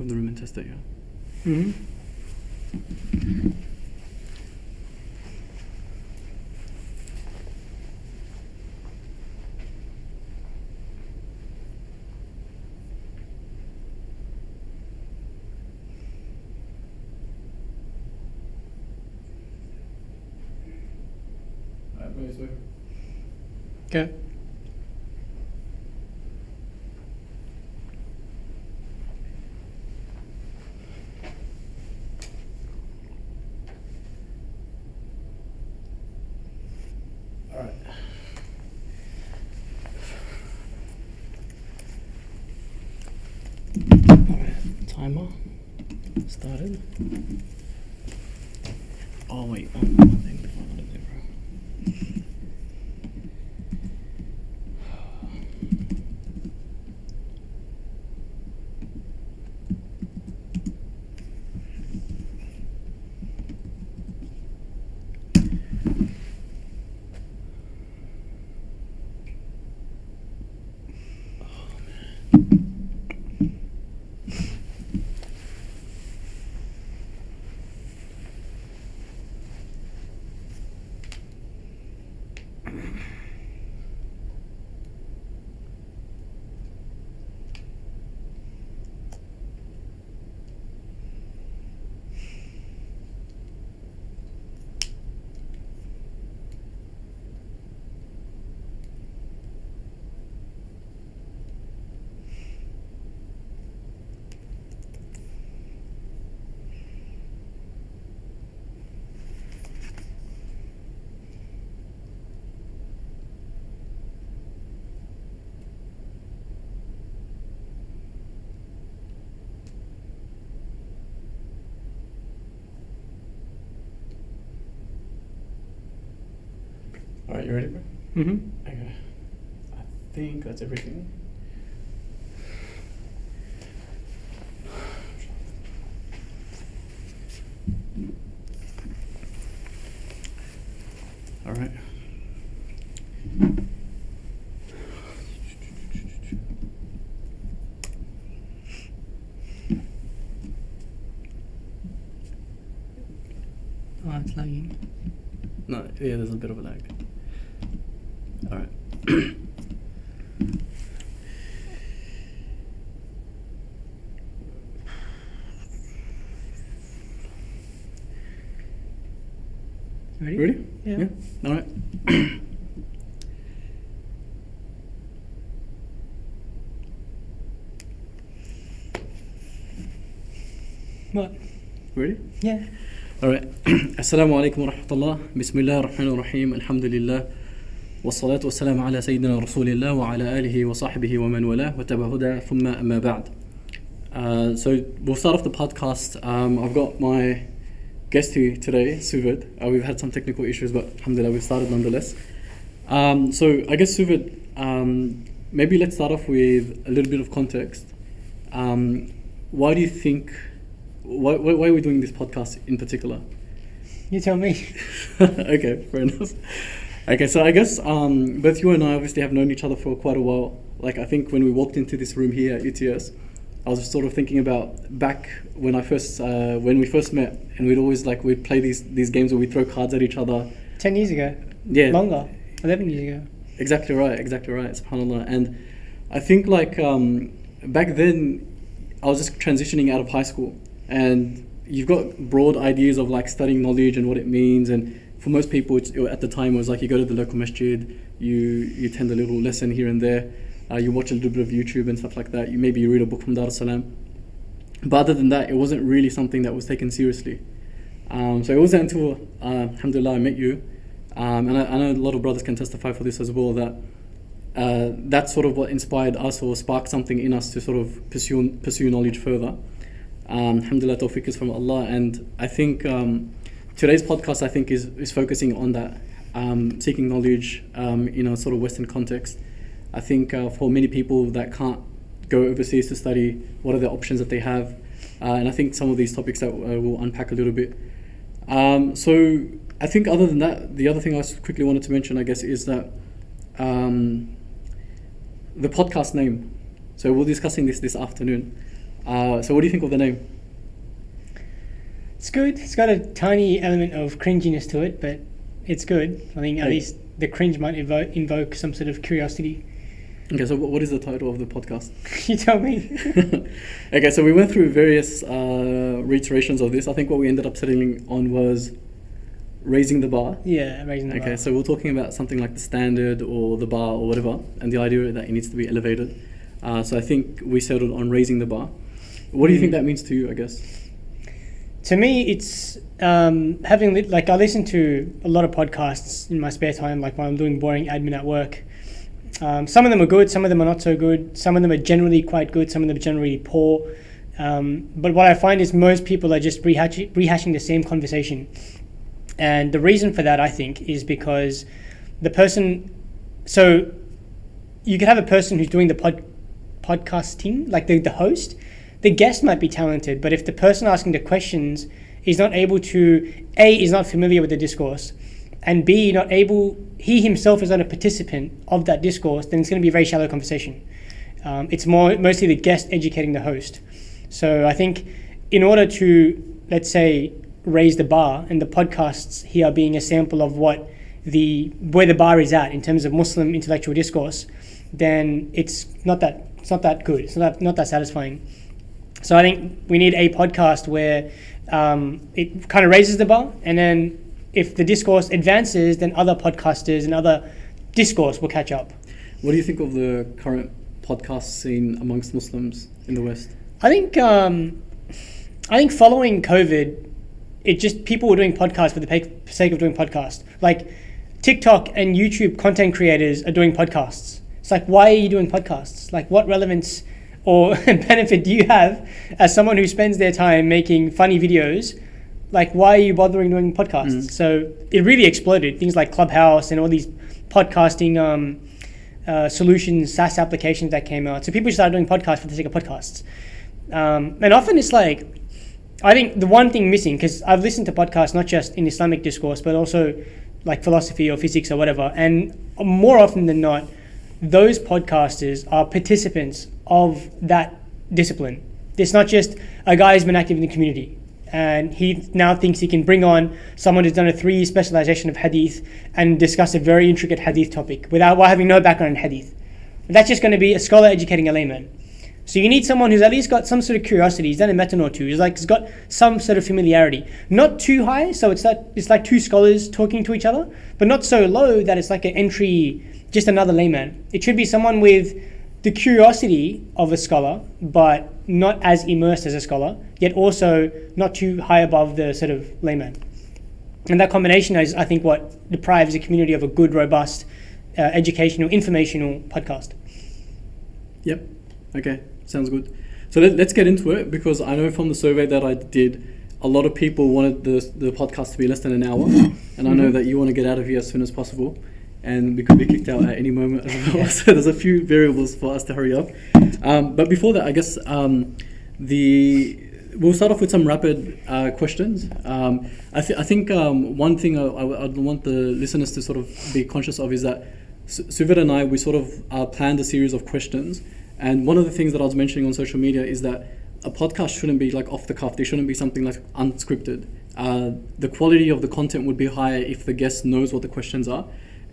of the room and test it, yeah. Mm-hmm. Okay. All right. Timer started. Oh wait, one thing before I do, bro. All right, you ready, bro? Mm-hmm. Okay. I think that's everything. All right. Oh, it's lagging. No, yeah, there's a bit of a lag. All right. Ready? Ready? Yeah. All right. What? Ready? Yeah. All right. Assalamu alaikum wa rahmatullah. Bismillah ar-Rahman ar-Rahim. Alhamdulillah. والصلاة والسلام على سيدنا رسول الله وعلى آله وصحبه ومن والاه وتبع هدى ثم أما بعد. So we'll start off the podcast. I've got my guest here today, Suved. We've had some technical issues, but alhamdulillah we've started nonetheless. So I guess Suved, maybe let's start off with a little bit of context. Why do you think, why are we doing this podcast in particular? You tell me. Okay, fair enough. Okay, so I guess both you and I obviously have known each other for quite a while. Like I think when we walked into this room here at UTS, I was sort of thinking about back when when we first met, and we'd play these games where we throw cards at each other. 10 years ago. Yeah. Longer. 11 years ago. Exactly right. Subhanallah. And I think back then, I was just transitioning out of high school, and you've got broad ideas of like studying knowledge and what it means, and for most people, at the time, it was like you go to the local masjid, you attend a little lesson here and there, you watch a little bit of YouTube and stuff like that. You read a book from Dar es Salaam. But other than that, it wasn't really something that was taken seriously. So it wasn't until, alhamdulillah, I met you. And I know a lot of brothers can testify for this as well, that that's sort of what inspired us or sparked something in us to sort of pursue knowledge further. Alhamdulillah, tawfiq is from Allah. And I think today's podcast, I think, is focusing on that, seeking knowledge in a sort of Western context. I think for many people that can't go overseas to study, what are the options that they have? And I think some of these topics that we'll unpack a little bit. So I think other than that, the other thing I quickly wanted to mention, I guess, is that the podcast name. So we're discussing this afternoon. So what do you think of the name? It's good. It's got a tiny element of cringiness to it, but it's good. I think at least the cringe might invoke some sort of curiosity. Okay, so what is the title of the podcast? You tell me. Okay, so we went through various reiterations of this. I think what we ended up settling on was raising the bar. Yeah, raising the bar. Okay, so we're talking about something like the standard or the bar or whatever, and the idea that it needs to be elevated. So I think we settled on raising the bar. What do you think that means to you, I guess? To me, it's having, I listen to a lot of podcasts in my spare time, like when I'm doing boring admin at work. Some of them are good, some of them are not so good. Some of them are generally quite good, some of them are generally poor. But what I find is most people are just rehashing the same conversation. And the reason for that, I think, is because the person... So you could have a person who's doing the podcasting, like the host. The guest might be talented, but if the person asking the questions is not able to... A, is not familiar with the discourse, and B, not able... He himself is not a participant of that discourse, then it's going to be a very shallow conversation. It's mostly the guest educating the host. So I think in order to, let's say, raise the bar, and the podcasts here being a sample of where the bar is at in terms of Muslim intellectual discourse, then it's not that good. It's not that satisfying. So I think we need a podcast where it kind of raises the bar, and then if the discourse advances, then other podcasters and other discourse will catch up. What do you think of the current podcast scene amongst Muslims in the West? I think following COVID, people were doing podcasts for the sake of doing podcasts. Like TikTok and YouTube content creators are doing podcasts. It's like, why are you doing podcasts? Like, what relevance or benefit do you have as someone who spends their time making funny videos? Like, why are you bothering doing podcasts? So it really exploded. Things like Clubhouse and all these podcasting solutions, SaaS applications that came out. So people started doing podcasts for the sake of podcasts. And often it's like, I think the one thing missing, because I've listened to podcasts not just in Islamic discourse, but also like philosophy or physics or whatever. And more often than not, those podcasters are participants of that discipline. It's not just a guy who's been active in the community and he now thinks he can bring on someone who's done a 3-year specialisation of hadith and discuss a very intricate hadith topic while having no background in hadith. That's just going to be a scholar educating a layman. So you need someone who's at least got some sort of curiosity. He's done a matan or two. He's got some sort of familiarity. Not too high, so it's like two scholars talking to each other, but not so low that it's like an entry, just another layman. It should be someone with the curiosity of a scholar, but not as immersed as a scholar, yet also not too high above the sort of layman. And that combination is, I think, what deprives a community of a good, robust, educational, informational podcast. Yep. Okay. Sounds good. So let's get into it, because I know from the survey that I did, a lot of people wanted the podcast to be less than an hour, and I know that you want to get out of here as soon as possible, and we could be kicked out at any moment as well. So there's a few variables for us to hurry up. But before that, I guess we'll start off with some rapid questions. I think one thing I'd want the listeners to sort of be conscious of is that Suved and I, we sort of planned a series of questions. And one of the things that I was mentioning on social media is that a podcast shouldn't be like off the cuff. They shouldn't be something like unscripted. The quality of the content would be higher if the guest knows what the questions are.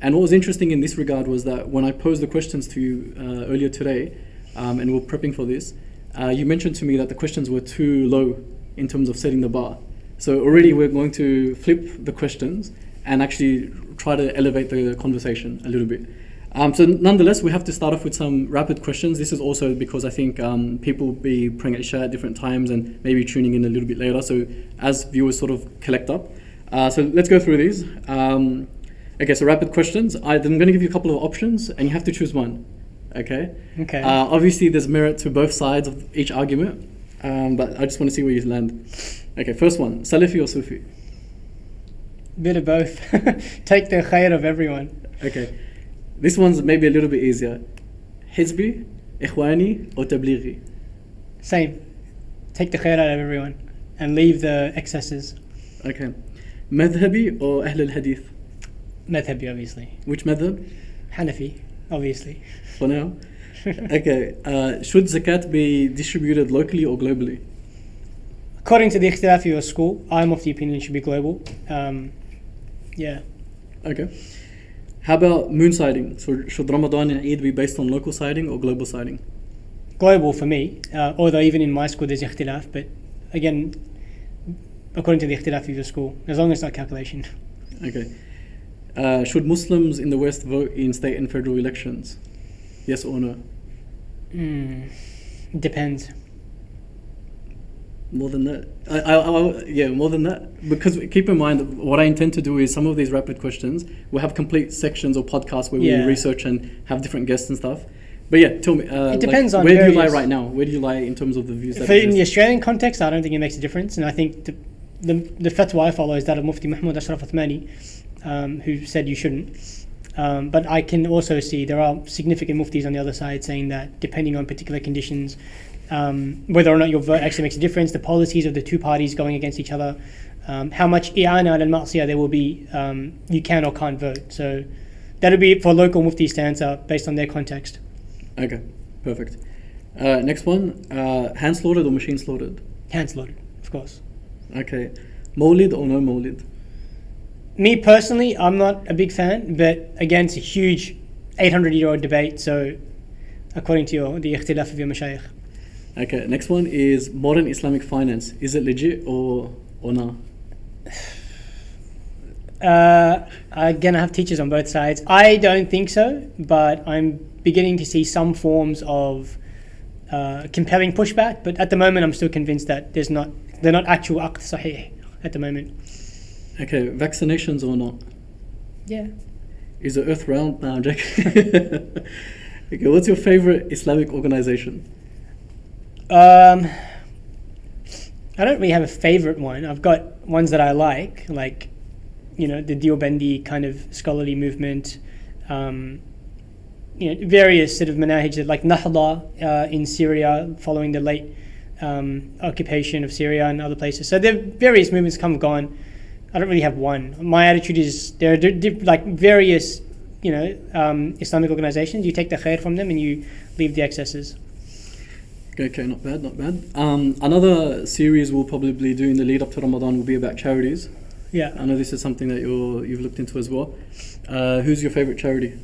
And what was interesting in this regard was that when I posed the questions to you earlier today, and we're prepping for this, you mentioned to me that the questions were too low in terms of setting the bar. So already we're going to flip the questions and actually try to elevate the conversation a little bit. So nonetheless, we have to start off with some rapid questions. This is also because I think people will be praying at Isha at different times and maybe tuning in a little bit later. So as viewers sort of collect up. So let's go through these. Okay, so rapid questions. I'm going to give you a couple of options and you have to choose one. Okay? Okay. Obviously, there's merit to both sides of each argument, but I just want to see where you land. Okay, first one. Salafi or Sufi? Bit of both. Take the khair of everyone. Okay. This one's maybe a little bit easier. Hizbi, Ikhwani or Tablighi? Same. Take the khair out of everyone and leave the excesses. Okay. Madhabi or Ahl al-Hadith? Madhabi, obviously. Which madhab? Hanafi, obviously. For now? Okay, should zakat be distributed locally or globally? According to the ikhtilaf of your school, I'm of the opinion it should be global. Yeah. Okay. How about moon sighting? So should Ramadan and Eid be based on local sighting or global sighting? Global for me, although even in my school there's ikhtilaf, but again, according to the ikhtilaf of your school, as long as it's not calculation. Okay. Should Muslims in the West vote in state and federal elections? Yes or no? Depends. More than that? Yeah, more than that. Because keep in mind, what I intend to do is some of these rapid questions, we'll have complete sections or podcasts where we research and have different guests and stuff. But yeah, tell me. It depends on where do you lie right now? Where do you lie in terms of the views? In the Australian context, I don't think it makes a difference. And I think the fatwa I follow is that of Mufti Mahmoud Ashraf Uthmani, who said you shouldn't. But I can also see there are significant muftis on the other side saying that depending on particular conditions, whether or not your vote actually makes a difference, the policies of the two parties going against each other, how much i'ana al-ma'siyah there will be, you can or can't vote. So that'll be for local muftis to answer based on their context. Okay, perfect. Next one, hand slaughtered or machine slaughtered? Hand slaughtered, of course. Okay, Mawlid or no Mawlid? Me personally, I'm not a big fan, but again, it's a huge 800-year-old debate, so according to the ikhtilaf of your mashayikh. Okay, next one is modern Islamic finance. Is it legit or not? Again, I have teachers on both sides. I don't think so, but I'm beginning to see some forms of compelling pushback. But at the moment, I'm still convinced that they're not actual aqd sahih at the moment. Okay, vaccinations or not? Yeah. Is the earth round? No, I'm joking. Okay, what's your favorite Islamic organization? I don't really have a favorite one. I've got ones that I like the Deobandi kind of scholarly movement, various sort of manahij like Nahda in Syria following the late occupation of Syria and other places. So there are various movements come and gone. I don't really have one. My attitude is there are like various, Islamic organizations. You take the khair from them and you leave the excesses. Okay, not bad. Another series we'll probably do in the lead up to Ramadan will be about charities. Yeah. I know this is something that you've looked into as well. Who's your favorite charity?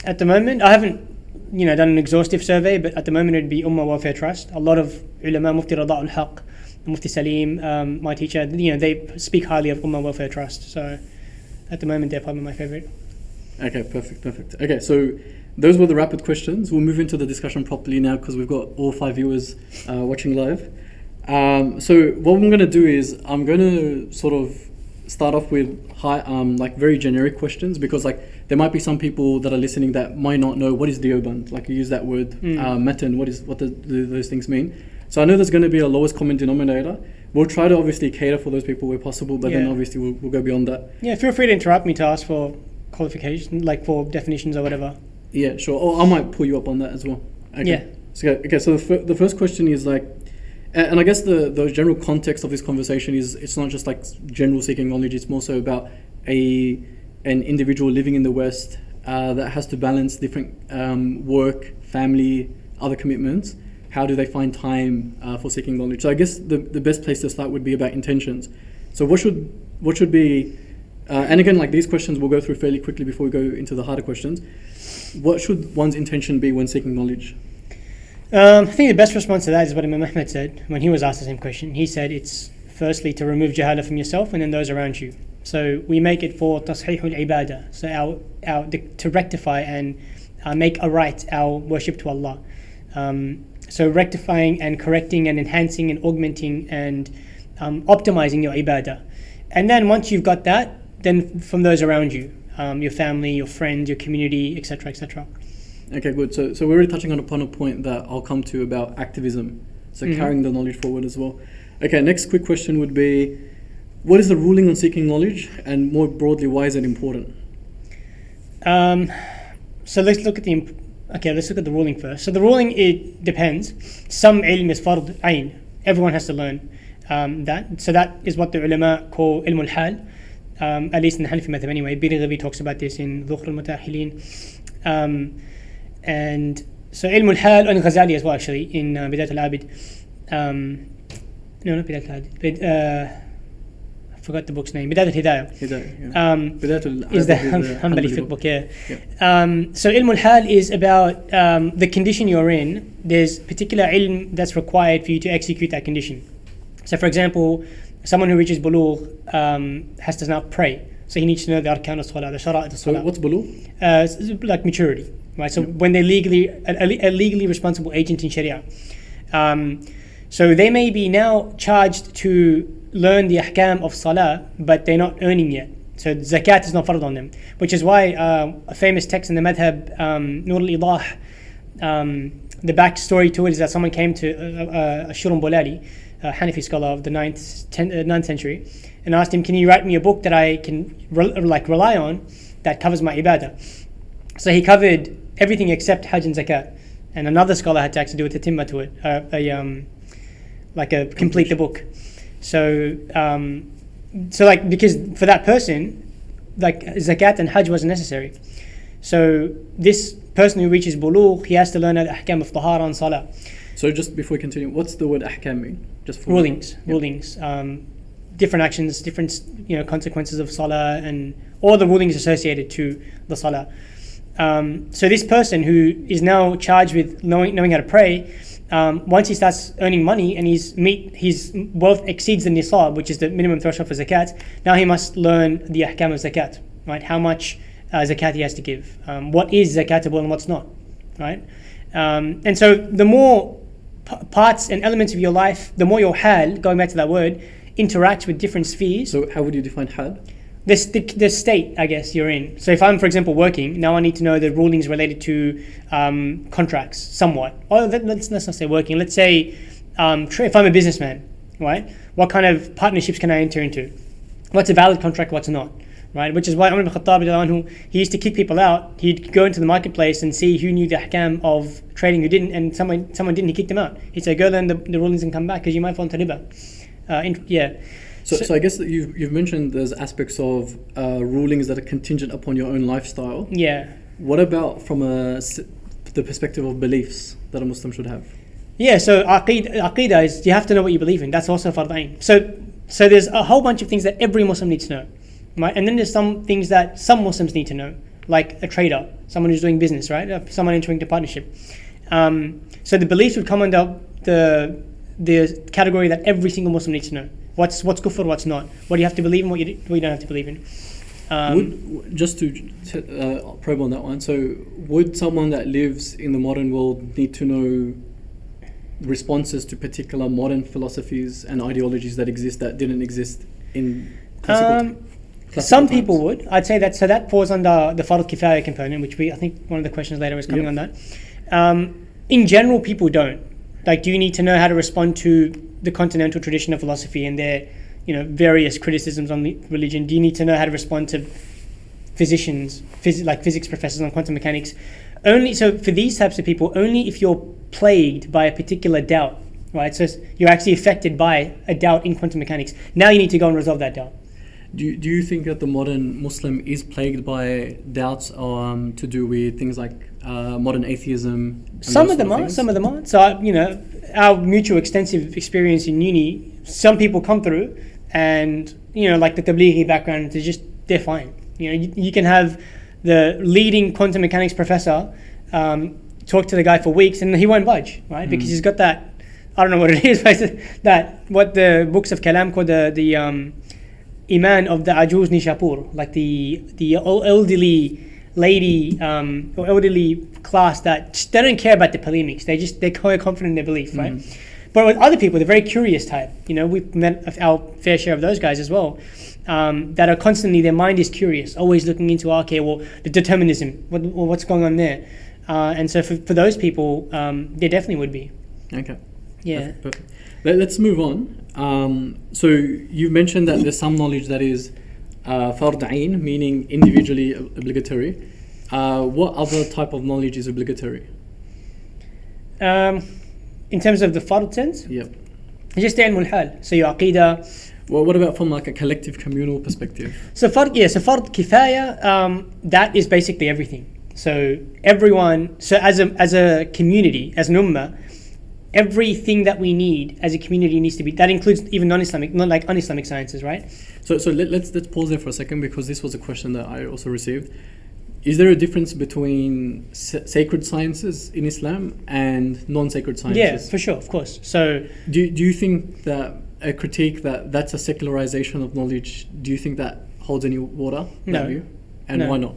At the moment, I haven't, done an exhaustive survey, but at the moment it'd be Ummah Welfare Trust. A lot of ulama, Mufti Rada al-Haq, Mufti Salim, my teacher, they speak highly of Ummah Welfare Trust. So at the moment, they're probably my favorite. Okay, perfect. Okay, so those were the rapid questions. We'll move into the discussion properly now because we've got all 5 viewers watching live. So what I'm going to do is I'm going to sort of start off with very generic questions because there might be some people that are listening that might not know what is Deoband. Like you use that word, matan. What do those things mean? So I know there's going to be a lowest common denominator. We'll try to obviously cater for those people where possible, but then obviously we'll go beyond that. Yeah, feel free to interrupt me to ask for qualifications, like for definitions or whatever. Yeah, sure. Or I might pull you up on that as well. Okay. Yeah. So the first question is and I guess the general context of this conversation is it's not just like general seeking knowledge. It's more so about an individual living in the West that has to balance different work, family, other commitments. How do they find time for seeking knowledge? So I guess the best place to start would be about intentions. So what should be and again, these questions we'll go through fairly quickly before we go into the harder questions. What should one's intention be when seeking knowledge? I think the best response to that is what Imam Ahmed said when he was asked the same question. He said it's firstly to remove jahala from yourself and then those around you. So we make it for tasheehul ibadah, so to rectify and make aright our worship to Allah. So rectifying and correcting and enhancing and augmenting and optimizing your ibadah. And then once you've got that, then from those around you, your family, your friends, your community, etc., etc. Okay, good. So we're already touching upon a point that I'll come to about activism. So carrying the knowledge forward as well. Okay, next quick question would be, what is the ruling on seeking knowledge, and more broadly, why is it important? So let's look at the ruling first. So the ruling, it depends. Some ilm is fard ayn. Everyone has to learn that. So that is what the ulama call ilm al-hal. At least in the Hanafi method anyway. Birghawi talks about this in Dhukhr al-Mutahilin. And So ilm al-hal and Ghazali as well, actually, in Bidayat al-Abid. No, not Bidayat al-Abid. I forgot the book's name. Bidayat al-Hidayah. Hidayah, is the Hanbali fiqh book, yeah. Yeah. So ilm al-hal is about the condition you're in. There's particular ilm that's required for you to execute that condition. So for example, someone who reaches bulugh has to now pray. So he needs to know the arkan al-salah, the shara'at al-salah. So what's bulugh? It's like maturity, right? So when they're a legally responsible agent in Sharia. So they may be now charged to learn the ahkam of salah, but they're not earning yet. So zakat is not fard on them, which is why a famous text in the madhab, Nur al-Idah, the backstory to it is that someone came to Shurun Bolali, a Hanafi scholar of the 9th century, and asked him, can you write me a book that I can rely on that covers my ibadah? So he covered everything except Hajj and Zakat, and another scholar had to actually do a tatimma to it, complete the book. So because for that person, like Zakat and Hajj wasn't necessary. So this person who reaches bulugh, he has to learn the ahkam of tahara and salah. So just before we continue, what's the word ahkam mean? Just for rulings, different actions, different consequences of salah, and all the rulings associated to the salah. So this person who is now charged with knowing how to pray, once he starts earning money and his wealth exceeds the nisab, which is the minimum threshold for zakat, now he must learn the ahkam of zakat, right? How much zakat he has to give, what is zakatable and what's not, right? And so the more parts and elements of your life, the more your hal, going back to that word, interacts with different spheres. So how would you define hal? The state, I guess, you're in. So if I'm, for example, working, now I need to know the rulings related to contracts somewhat. Or let's not say working. Let's say if I'm a businessman, right? What kind of partnerships can I enter into? What's a valid contract, what's not? Right? Which is why Umar ibn Khattab, he used to kick people out. He'd go into the marketplace and see who knew the ahkam of trading, who didn't, and someone didn't, he kicked them out. He'd say, go learn the rulings and come back, because you might fall into riba. So I guess that you've mentioned there's aspects of rulings that are contingent upon your own lifestyle. Yeah. What about from the perspective of beliefs that a Muslim should have? Yeah, so aqeedah is, you have to know what you believe in. That's also fard ayn. So there's a whole bunch of things that every Muslim needs to know, right? And then there's some things that some Muslims need to know, like a trader, someone who's doing business, right? Someone entering into partnership. So the beliefs would come under the category that every single Muslim needs to know. What's kufr, what's not. What do you have to believe in, what you don't have to believe in. Just to probe on that one, so would someone that lives in the modern world need to know responses to particular modern philosophies and ideologies that exist that didn't exist in classical some times? people would. I'd say that, so that falls under the fard kifaya component, which I think one of the questions later is coming on that. In general, people don't. Like, do you need to know how to respond to the continental tradition of philosophy and their various criticisms on the religion? Do you need to know how to respond to physicians, like physics professors on quantum mechanics? Only so for these types of people, only if you're plagued by a particular doubt, right? So you're actually affected by a doubt in quantum mechanics. Now you need to go and resolve that doubt. Do you think that the modern Muslim is plagued by doubts to do with things like modern atheism? Some of them are. So our mutual extensive experience in uni, some people come through and like the Tablighi background, they're fine. You can have the leading quantum mechanics professor talk to the guy for weeks and he won't budge, right? Because he's got that, I don't know what it is, that what the books of Kalam call the iman of the ajuz nishapur, like the elderly lady or elderly class that they don't care about the polemics. They're quite confident in their belief, right? But with other people, they're very curious type. We've met our fair share of those guys as well, that are constantly, their mind is curious, always looking into the determinism, what's going on there, and so for those people, there definitely would be. Okay. Yeah. Perfect. Let's move on. So you mentioned that there's some knowledge that is fard ayn, meaning individually obligatory. What other type of knowledge is obligatory? In terms of the fard sense? Yep. Just ilm al-hal. So your aqeedah. Well, what about from like a collective communal perspective? So fard kifaya, that is basically everything. So everyone, so as a community, as an ummah, everything that we need as a community needs to be, that includes even non-Islamic, not like un-Islamic sciences, right? So let's pause there for a second, because this was a question that I also received. Is there a difference between sacred sciences in Islam and non-sacred sciences? Yeah, for sure, of course. So do you think that a critique that's a secularization of knowledge, do you think that holds any water? No. View? And No. why not?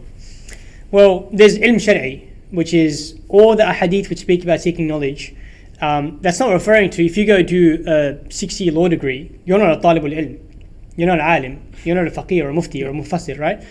Well, there's ilm shar'i, which is all the ahadith which speak about seeking knowledge. That's not referring to, if you go do a 6-year law degree, you're not a talib al-ilm, you're not an alim, you're not a faqih or a mufti or a mufassir, right?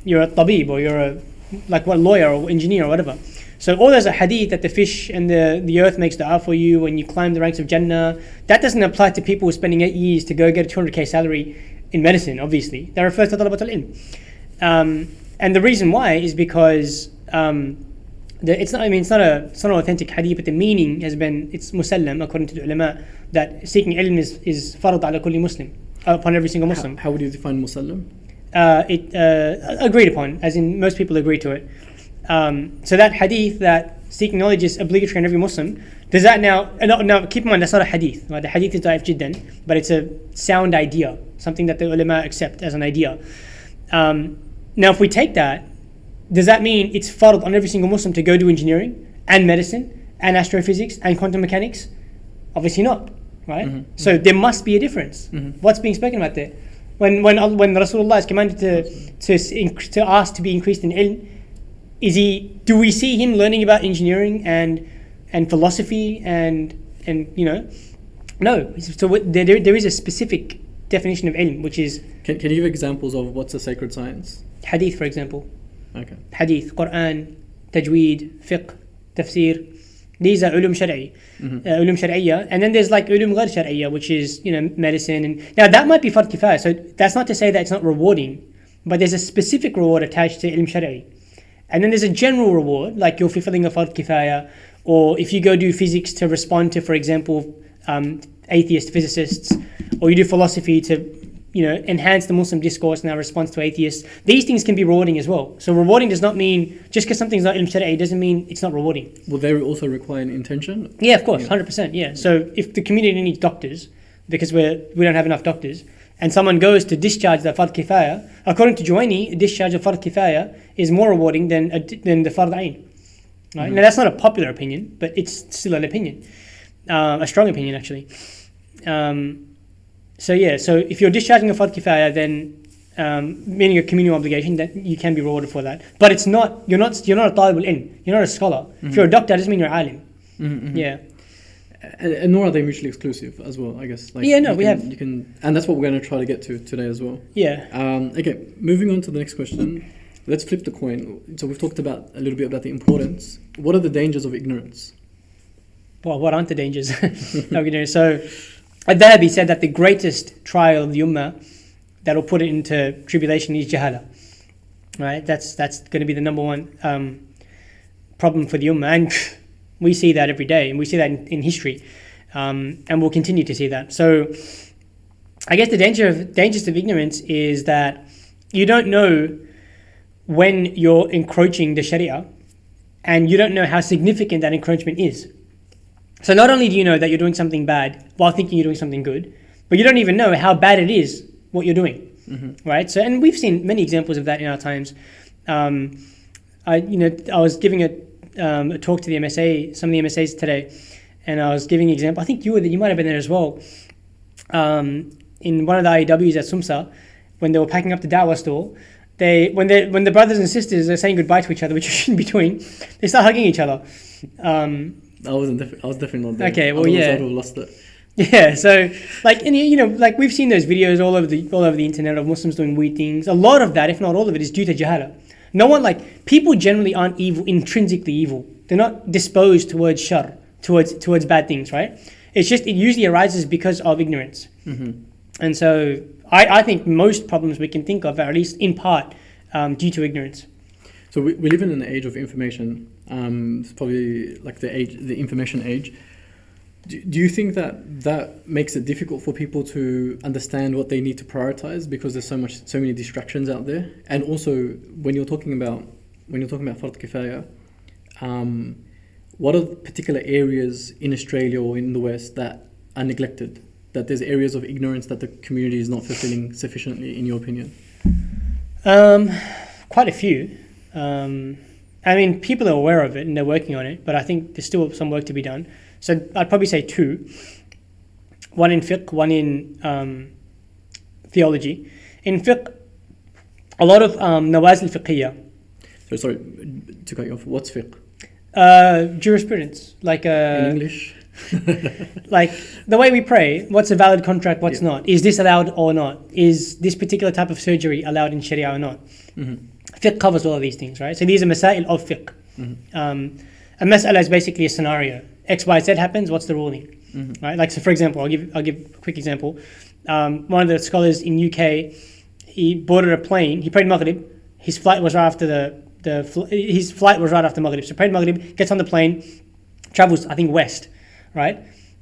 You're a tabib, or you're a lawyer or engineer or whatever. So all those ahadith that the fish and the earth makes dua for you when you climb the ranks of Jannah, that doesn't apply to people spending 8 years to go get a 200k salary in medicine, obviously. That refers to talabat al-ilm. And the reason why is because it's not an authentic hadith, but the meaning has been, it's musallam according to the ulama, that seeking ilm is fard ala kulli Muslim, upon every single Muslim. How would you define musallam? Agreed upon, as in most people agree to it. So that hadith that seeking knowledge is obligatory on every Muslim, does that now keep in mind, that's not a hadith, right? The hadith is da'if jiddan, but it's a sound idea, something that the ulama accept as an idea. Now if we take that, does that mean it's fard on every single Muslim to go do engineering and medicine and astrophysics and quantum mechanics? Obviously not, right? Mm-hmm. So there must be a difference. Mm-hmm. What's being spoken about there? When Rasulullah is commanded to ask to be increased in ilm, do we see him learning about engineering and philosophy and no? So there is a specific definition of ilm, which is. Can you give examples of what's a sacred science? Hadith, for example. Okay. Hadith, Quran, tajweed, fiqh, tafsir. These are ulum shar'i, ulum shar'iyya, and then there's like ulum ghair shar'iyya, which is medicine. And now that might be fard kifaya, so that's not to say that it's not rewarding, but there's a specific reward attached to ilm shar'i. And then there's a general reward, like you're fulfilling a fard kifaya, or if you go do physics to respond to, for example, atheist physicists, or you do philosophy to enhance the Muslim discourse in our response to atheists. These things can be rewarding as well. So rewarding does not mean, just because something's not ilm shar'i doesn't mean it's not rewarding. Will they also require an intention? Yeah, of course, 100%, yeah. So if the community needs doctors, because we don't have enough doctors, and someone goes to discharge the fard kifaya, according to Juwayni, a discharge of fard kifaya is more rewarding than the fard ayn. Right? Mm-hmm. Now that's not a popular opinion, but it's still an opinion. A strong opinion, actually. So if you're discharging a fard kifaya, then meaning a communal obligation, that you can be rewarded for that. But it's not. You're not a talib al-ilm. You're not a scholar. Mm-hmm. If you're a doctor, it doesn't mean you're alim. Mm-hmm. Yeah. And nor are they mutually exclusive as well, I guess. We have. You can, and that's what we're going to try to get to today as well. Yeah. Okay, moving on to the next question. Let's flip the coin. So we've talked a little bit about the importance. What are the dangers of ignorance? Well, what aren't the dangers of ignorance? So, Al-Dhahabi said that the greatest trial of the ummah that will put it into tribulation is jahala. Right? That's going to be the number one problem for the ummah, and we see that every day, and we see that in history, and we'll continue to see that. So, I guess the dangers of ignorance is that you don't know when you're encroaching the Sharia, and you don't know how significant that encroachment is. So not only do you know that you're doing something bad while thinking you're doing something good, but you don't even know how bad it is what you're doing, right? So, and we've seen many examples of that in our times. I was giving a talk to the MSA, some of the MSAs today, and I was giving an example. I think you might have been there as well. In one of the IEWs at Sumsa, when they were packing up the dawah stall, when the brothers and sisters are saying goodbye to each other, which you shouldn't be doing, they start hugging each other. I was definitely not there. Okay, well, I yeah. would have lost it. Yeah, so like we've seen those videos all over the internet of Muslims doing weird things. A lot of that, if not all of it, is due to jahala. People generally aren't evil, intrinsically evil. They're not disposed towards shar, towards bad things, right? It's just it usually arises because of ignorance. Mm-hmm. And so I think most problems we can think of are at least in part due to ignorance. So we live in an age of information. It's probably like the information age. Do you think that makes it difficult for people to understand what they need to prioritize because there's so many distractions out there? And also, when you're talking about when you're talking about fard kifaya, what are the particular areas in Australia or in the West that are neglected? That there's areas of ignorance that the community is not fulfilling sufficiently, in your opinion? Quite a few. I mean, people are aware of it and they're working on it, but I think there's still some work to be done. So I'd probably say two. One in fiqh, one in theology. In fiqh, a lot of nawazil fiqhiyya. So sorry to cut you off. What's fiqh? Jurisprudence. Like in English? like the way we pray, what's a valid contract, what's not? Is this allowed or not? Is this particular type of surgery allowed in Sharia or not? Mm-hmm. Fiqh covers all of these things, right? So these are masail of fiqh. Mm-hmm. A mas'ala is basically a scenario. X, Y, Z happens, what's the ruling? Mm-hmm. Right? Like, so for example, I'll give a quick example. One of the scholars in UK, he boarded a plane, he prayed Maghrib, his flight was right after his flight was right after Maghrib. So prayed Maghrib, gets on the plane, travels, I think, west, right?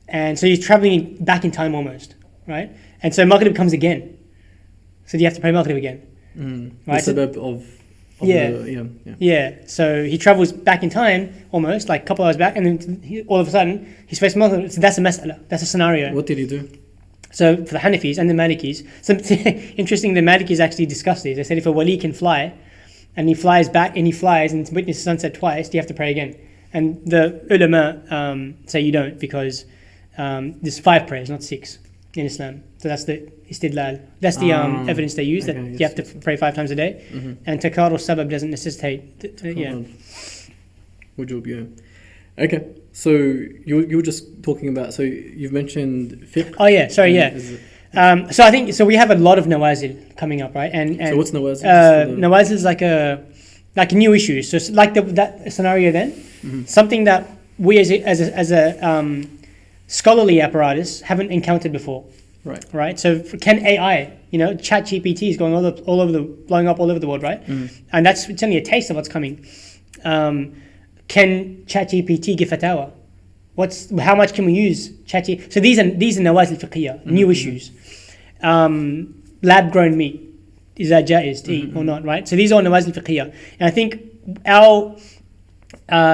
And so he's traveling back in time almost, right? And so Maghrib comes again. So you have to pray Maghrib again. Right? The suburb of yeah. So he travels back in time almost, like a couple hours back, and then all of a sudden he's facing Maghrib. So that's a mas'ala, that's a scenario. What did he do? So for the Hanafis and the Malikis, interesting, the Malikis actually discussed this. They said if a wali can fly, and he flies back and he flies and witnesses sunset twice, you have to pray again. And the ulama say you don't, because there's 5 prayers, not 6 in Islam. So that's the istidlal. That's the evidence they use, that you have to pray 5 times a day. Mm-hmm. And takrar sabab doesn't necessitate. Wujub, yeah. Okay, so you were just talking about, so you've mentioned fiqh. Oh yeah, sorry, yeah. So I think, so we have a lot of nawazil coming up, right? And so what's nawazil? Nawazil is like a new issue. So it's like that scenario then, something that we as a scholarly apparatus haven't encountered before. Right. So can AI, Chat GPT is going blowing up all over the world, right? And it's only a taste of what's coming. Can Chat GPT give fatwa? How much can we use Chat GPT? So these are nawazil fiqhiyya, new issues. Lab grown meat, is that jaiz to eat or not, right? So these are nawazil fiqhiyya. And I think our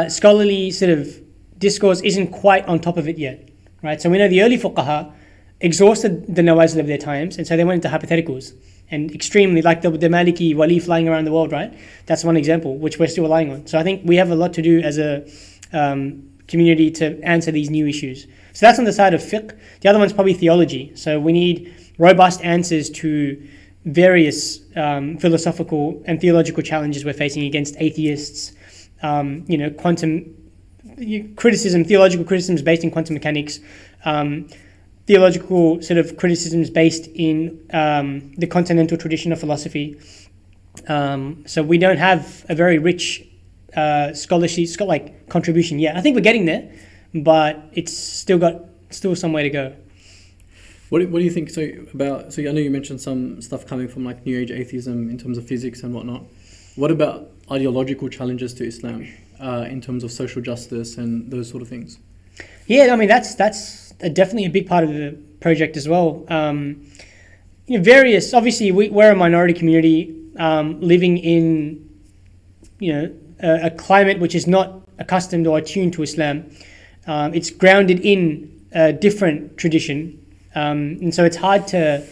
scholarly sort of discourse isn't quite on top of it yet, right? So we know the early fuqaha exhausted the nawazil of their times, and so they went into hypotheticals, and extremely, like the Maliki wali flying around the world, right? That's one example, which we're still relying on. So I think we have a lot to do as a community to answer these new issues. So that's on the side of fiqh. The other one's probably theology. So we need robust answers to various philosophical and theological challenges we're facing against atheists, quantum criticism, theological criticisms based in quantum mechanics, theological sort of criticisms based in the continental tradition of philosophy. So we don't have a very rich scholarship contribution yet. I think we're getting there, but it's still some way to go. What do you think? So I know you mentioned some stuff coming from like New Age atheism in terms of physics and whatnot. What about ideological challenges to Islam in terms of social justice and those sort of things? Yeah, I mean that's definitely a big part of the project as well. Obviously we're a minority community living in a climate which is not accustomed or attuned to Islam. It's grounded in a different tradition, and so it's hard to,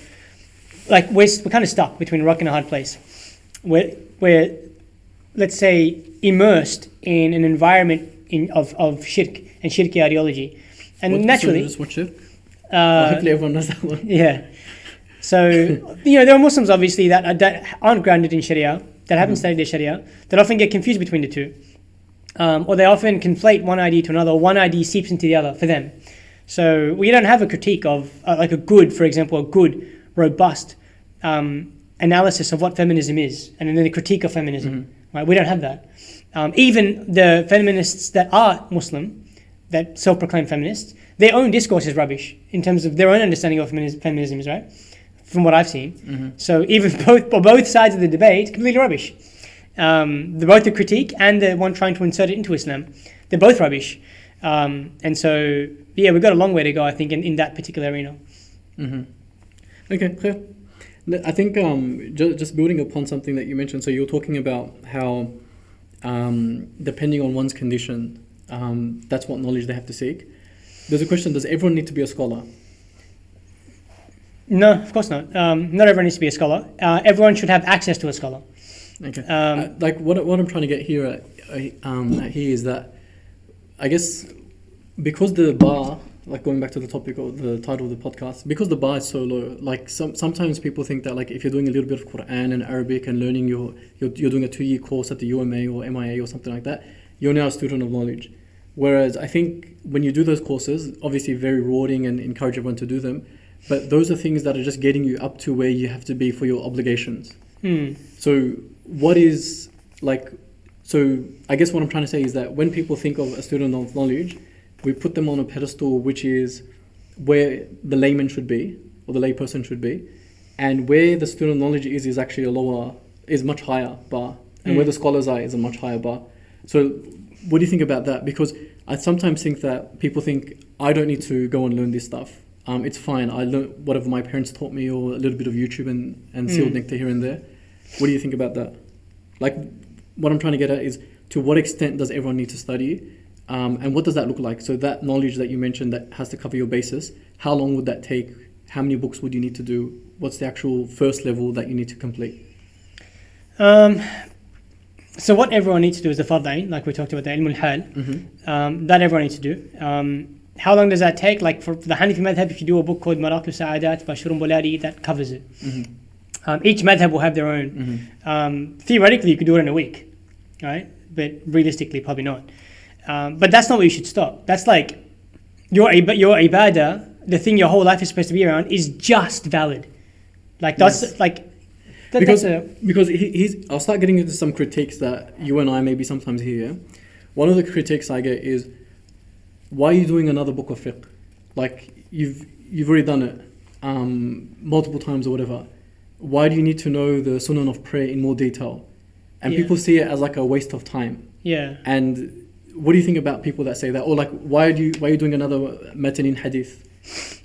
we're kind of stuck between a rock and a hard place. We're let's say immersed in an environment of shirk and shirki ideology. And naturally, just watch it. Hopefully everyone knows that one. Yeah. So there are Muslims obviously that aren't grounded in Sharia, that haven't studied their Sharia, that often get confused between the two, or they often conflate one idea to another. Or one idea seeps into the other for them. So we don't have a critique of a good, robust analysis of what feminism is, and then the critique of feminism. Right? We don't have that. Even the feminists that are Muslim, that self-proclaimed feminists, their own discourse is rubbish in terms of their own understanding of feminism is right, from what I've seen. So even both sides of the debate, completely rubbish. Both the critique and the one trying to insert it into Islam, they're both rubbish. And so, we've got a long way to go, I think, in that particular arena. Okay, clear. I think just building upon something that you mentioned, so you were talking about how depending on one's condition, that's what knowledge they have to seek. There's a question: does everyone need to be a scholar? No, of course not. Not everyone needs to be a scholar. Everyone should have access to a scholar. Okay. Like what I'm trying to get here at here is that I guess because the bar, like going back to the topic or the title of the podcast, because the bar is so low, like sometimes people think that like if you're doing a little bit of Quran and Arabic and learning you're doing a 2-year course at the UMA or MIA or something like that, you're now a student of knowledge. Whereas I think when you do those courses, obviously very rewarding and encourage everyone to do them, but those are things that are just getting you up to where you have to be for your obligations. So what is like, so I guess what I'm trying to say is that when people think of a student of knowledge, we put them on a pedestal which is where the layman should be, or the layperson should be, and where the student of knowledge is actually is much higher bar, and where the scholars are is a much higher bar. So what do you think about that? Because I sometimes think that people think, I don't need to go and learn this stuff. It's fine, I learned whatever my parents taught me, or a little bit of YouTube and sealed nectar here and there. What do you think about that? Like, what I'm trying to get at is, to what extent does everyone need to study? And what does that look like? So that knowledge that you mentioned that has to cover your basis, how long would that take? How many books would you need to do? What's the actual first level that you need to complete? So what everyone needs to do is the fardain, like we talked about, the ilm al-hal. That everyone needs to do. How long does that take? Like for the Hanafi madhab, if you do a book called Maraqib Sa'adat by Shurun Bolari, that covers it. Each madhab will have their own. Theoretically, you could do it in a week, right? But realistically, probably not. But that's not where you should stop. That's like your ibadah, the thing your whole life is supposed to be around, is just valid. Like that's like because I'll start getting into some critiques that you and I maybe sometimes hear. One of the critiques I get is, why are you doing another book of fiqh? Like you've already done it multiple times or whatever. Why do you need to know the sunan of prayer in more detail? And people see it as like a waste of time. Yeah. And what do you think about people that say that? Or like, why are you doing another matan in hadith?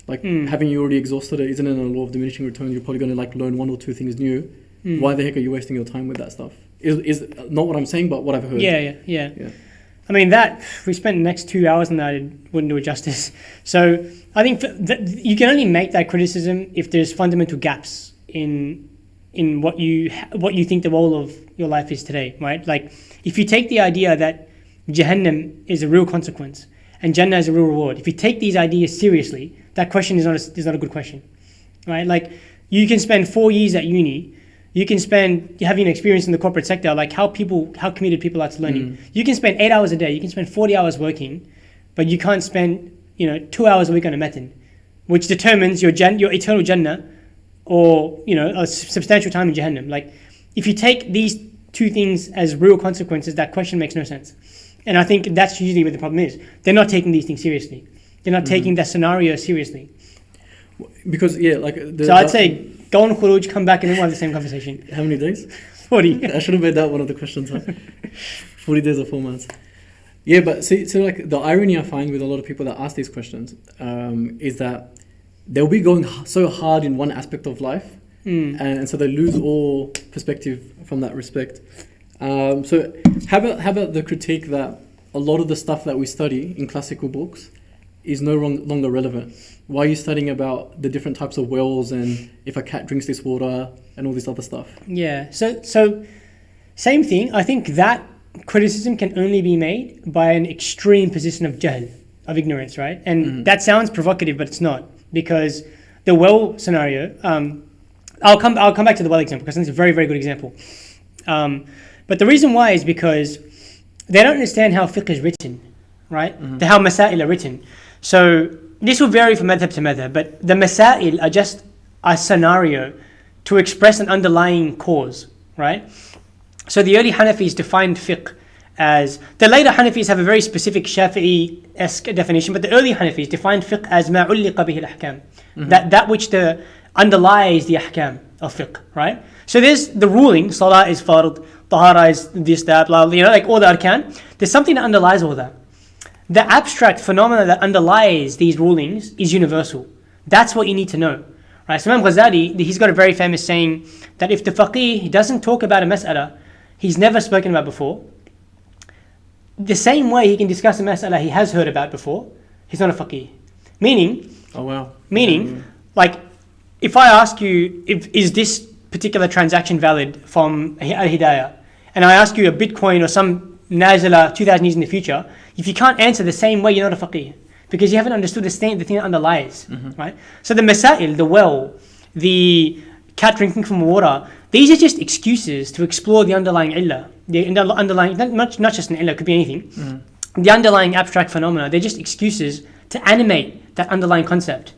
Like, having you already exhausted it, isn't it a law of diminishing returns? You're probably going to like learn 1 or 2 things new. Why the heck are you wasting your time with that stuff? Is not what I'm saying, but what I've heard. Yeah. I mean, that, if we spent the next 2 hours on that, it wouldn't do it justice. So I think you can only make that criticism if there's fundamental gaps in what you think the role of your life is today, right? Like, if you take the idea that Jahannam is a real consequence and Jannah is a real reward, if you take these ideas seriously, that question is not a good question, right? Like, you can spend 4 years at uni, you can spend having experience in the corporate sector, like how committed people are to learning. You can spend 8 hours a day, you can spend 40 hours working, but you can't spend 2 hours a week on a matan, which determines your eternal Jannah or a substantial time in Jahannam. Like, if you take these 2 things as real consequences, that question makes no sense. And I think that's usually where the problem is. They're not taking these things seriously. They're not taking that scenario seriously. Because so I'd say go on khuruj, come back, and then we'll have the same conversation. How many days? 40. I should have made that one of the questions. 40 days or 4 months. Yeah, but see, so like the irony I find with a lot of people that ask these questions is that they'll be going so hard in one aspect of life, and so they lose all perspective from that respect. So how about the critique that a lot of the stuff that we study in classical books is no longer relevant? Why are you studying about the different types of wells and if a cat drinks this water and all this other stuff? Yeah, so same thing. I think that criticism can only be made by an extreme position of jahl, of ignorance, right? And that sounds provocative, but it's not, because the well scenario, I'll come back to the well example because it's a very, very good example. But the reason why is because they don't understand how fiqh is written, right? How masail are written. So this will vary from madhab to madhab, but the masail are just a scenario to express an underlying cause, right? So the early Hanafis defined fiqh as, the later Hanafis have a very specific Shafi'i-esque definition, but the early Hanafis defined fiqh as ma ulliqa bihi al-ahkam, that which underlies the ahkam of fiqh, right? So there's the ruling, salah is fard, tahara is this, that, blah, like all the arkan. There's something that underlies all that. The abstract phenomena that underlies these rulings is universal. That's what you need to know, right? So Imam Ghazali, he's got a very famous saying that if the faqih doesn't talk about a mas'ala he's never spoken about before, the same way he can discuss a mas'ala he has heard about before, he's not a faqih. Meaning, Oh wow. like, if I ask you, is this particular transaction valid from Al-Hidayah, and I ask you a Bitcoin or some nazila 2,000 years in the future, if you can't answer the same way, you're not a faqih, because you haven't understood the thing that underlies, right? So the masail, the well, the cat drinking from water, these are just excuses to explore the underlying illah, the underlying, not just an illah, it could be anything, the underlying abstract phenomena. They're just excuses to animate that underlying concept.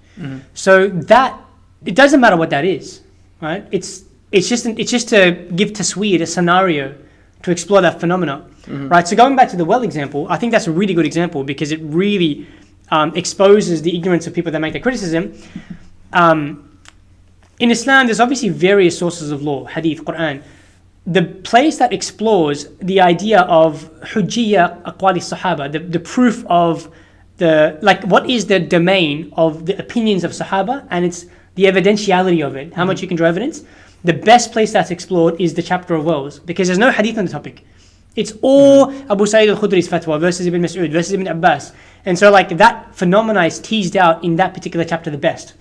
So that, it doesn't matter what that is, right? It's just to give tasweer, a scenario to explore that phenomena, right? So going back to the well example, I think that's a really good example because it really exposes the ignorance of people that make that criticism. In Islam, there's obviously various sources of law, hadith, Quran. The place that explores the idea of hujjiyya aqwali sahaba, the proof of what is the domain of the opinions of Sahaba, and it's the evidentiality of it, how much you can draw evidence. The best place that's explored is the chapter of wells, because there's no hadith on the topic. It's all Abu Sa'id al-Khudri's fatwa versus Ibn Mas'ud versus Ibn Abbas. And so like that phenomena is teased out in that particular chapter the best.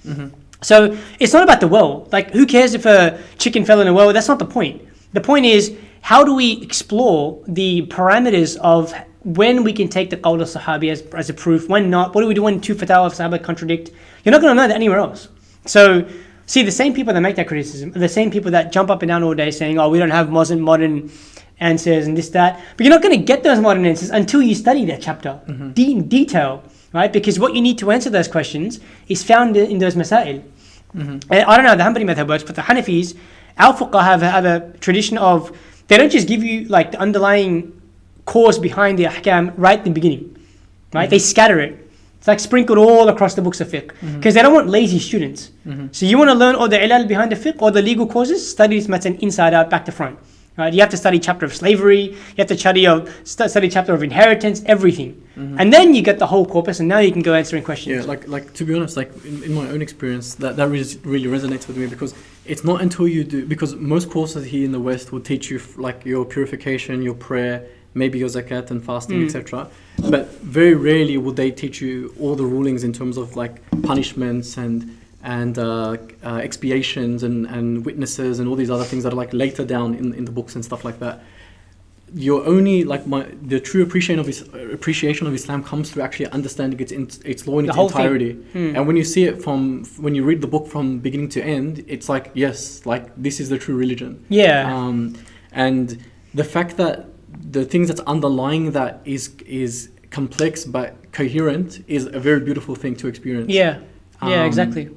So it's not about the well. Like, who cares if a chicken fell in a well? That's not the point. The point is, how do we explore the parameters of when we can take the qawl of sahabi as a proof, when not? What do we do when two fatwa of sahaba contradict? You're not going to know that anywhere else. So, see, the same people that make that criticism are the same people that jump up and down all day saying, oh, we don't have modern answers and this, that. But you're not going to get those modern answers until you study that chapter in detail, right? Because what you need to answer those questions is found in those masail. And I don't know how the Hanbali method works, but the Hanafis, our fuqaha have a tradition of, they don't just give you like the underlying cause behind the ahkam right in the beginning, right? They scatter it. It's like sprinkled all across the books of fiqh, because they don't want lazy students. So you want to learn all the ilal behind the fiqh, or the legal causes, study this matter inside out, back to front. Right? You have to study chapter of slavery, you have to study chapter of inheritance, everything. And then you get the whole corpus, and now you can go answering questions. Yeah, like to be honest, like in my own experience, that really resonates with me, because it's not until you do, because most courses here in the West will teach you like your purification, your prayer, maybe your zakat and fasting, etc. But very rarely will they teach you all the rulings in terms of like punishments and expiations and witnesses and all these other things that are like later down in the books and stuff like that. You're only like the true appreciation of Islam comes through actually understanding its law in its entirety. And when you see it when you read the book from beginning to end, it's like, yes, like this is the true religion. And the fact that the things that's underlying that is complex but coherent is a very beautiful thing to experience. Exactly.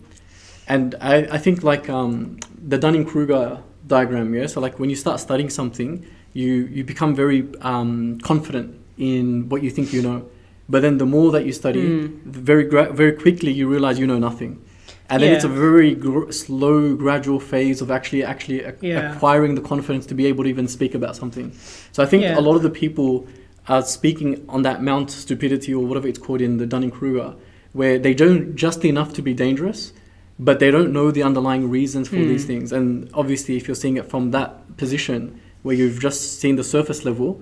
And I think like the Dunning-Kruger diagram, so like when you start studying something, you become very confident in what you think you know. But then the more that you study, very quickly you realize you know nothing. And then it's a very slow, gradual phase of actually acquiring the confidence to be able to even speak about something. So I think a lot of the people are speaking on that Mount Stupidity, or whatever it's called in the Dunning-Kruger, where they don't just enough to be dangerous, but they don't know the underlying reasons for these things. And obviously, if you're seeing it from that position, where you've just seen the surface level,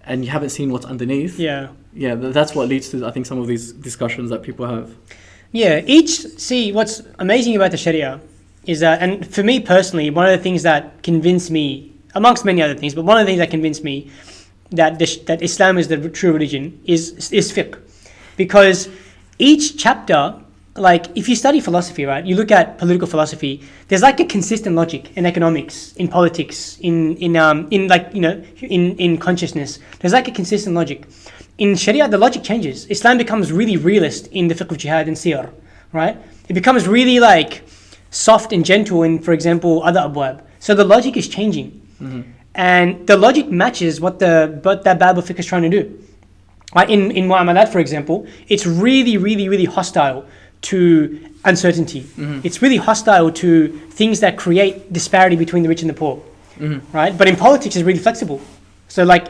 and you haven't seen what's underneath, that's what leads to, I think, some of these discussions that people have. What's amazing about the Sharia is that, and for me personally, one of the things that convinced me, amongst many other things, but one of the things that convinced me that Islam is the true religion is fiqh. Because each chapter, like if you study philosophy, right, you look at political philosophy, there's like a consistent logic in economics, in politics, in consciousness. There's like a consistent logic. In Sharia, the logic changes. Islam becomes really realist in the fiqh of jihad and siyar, right? It becomes really like soft and gentle in, for example, other abwab. So the logic is changing. And the logic matches what that bab of fiqh is trying to do. Right? In mu'amalat, for example, it's really, really, really hostile to uncertainty. It's really hostile to things that create disparity between the rich and the poor. Right? But in politics, it's really flexible. So like,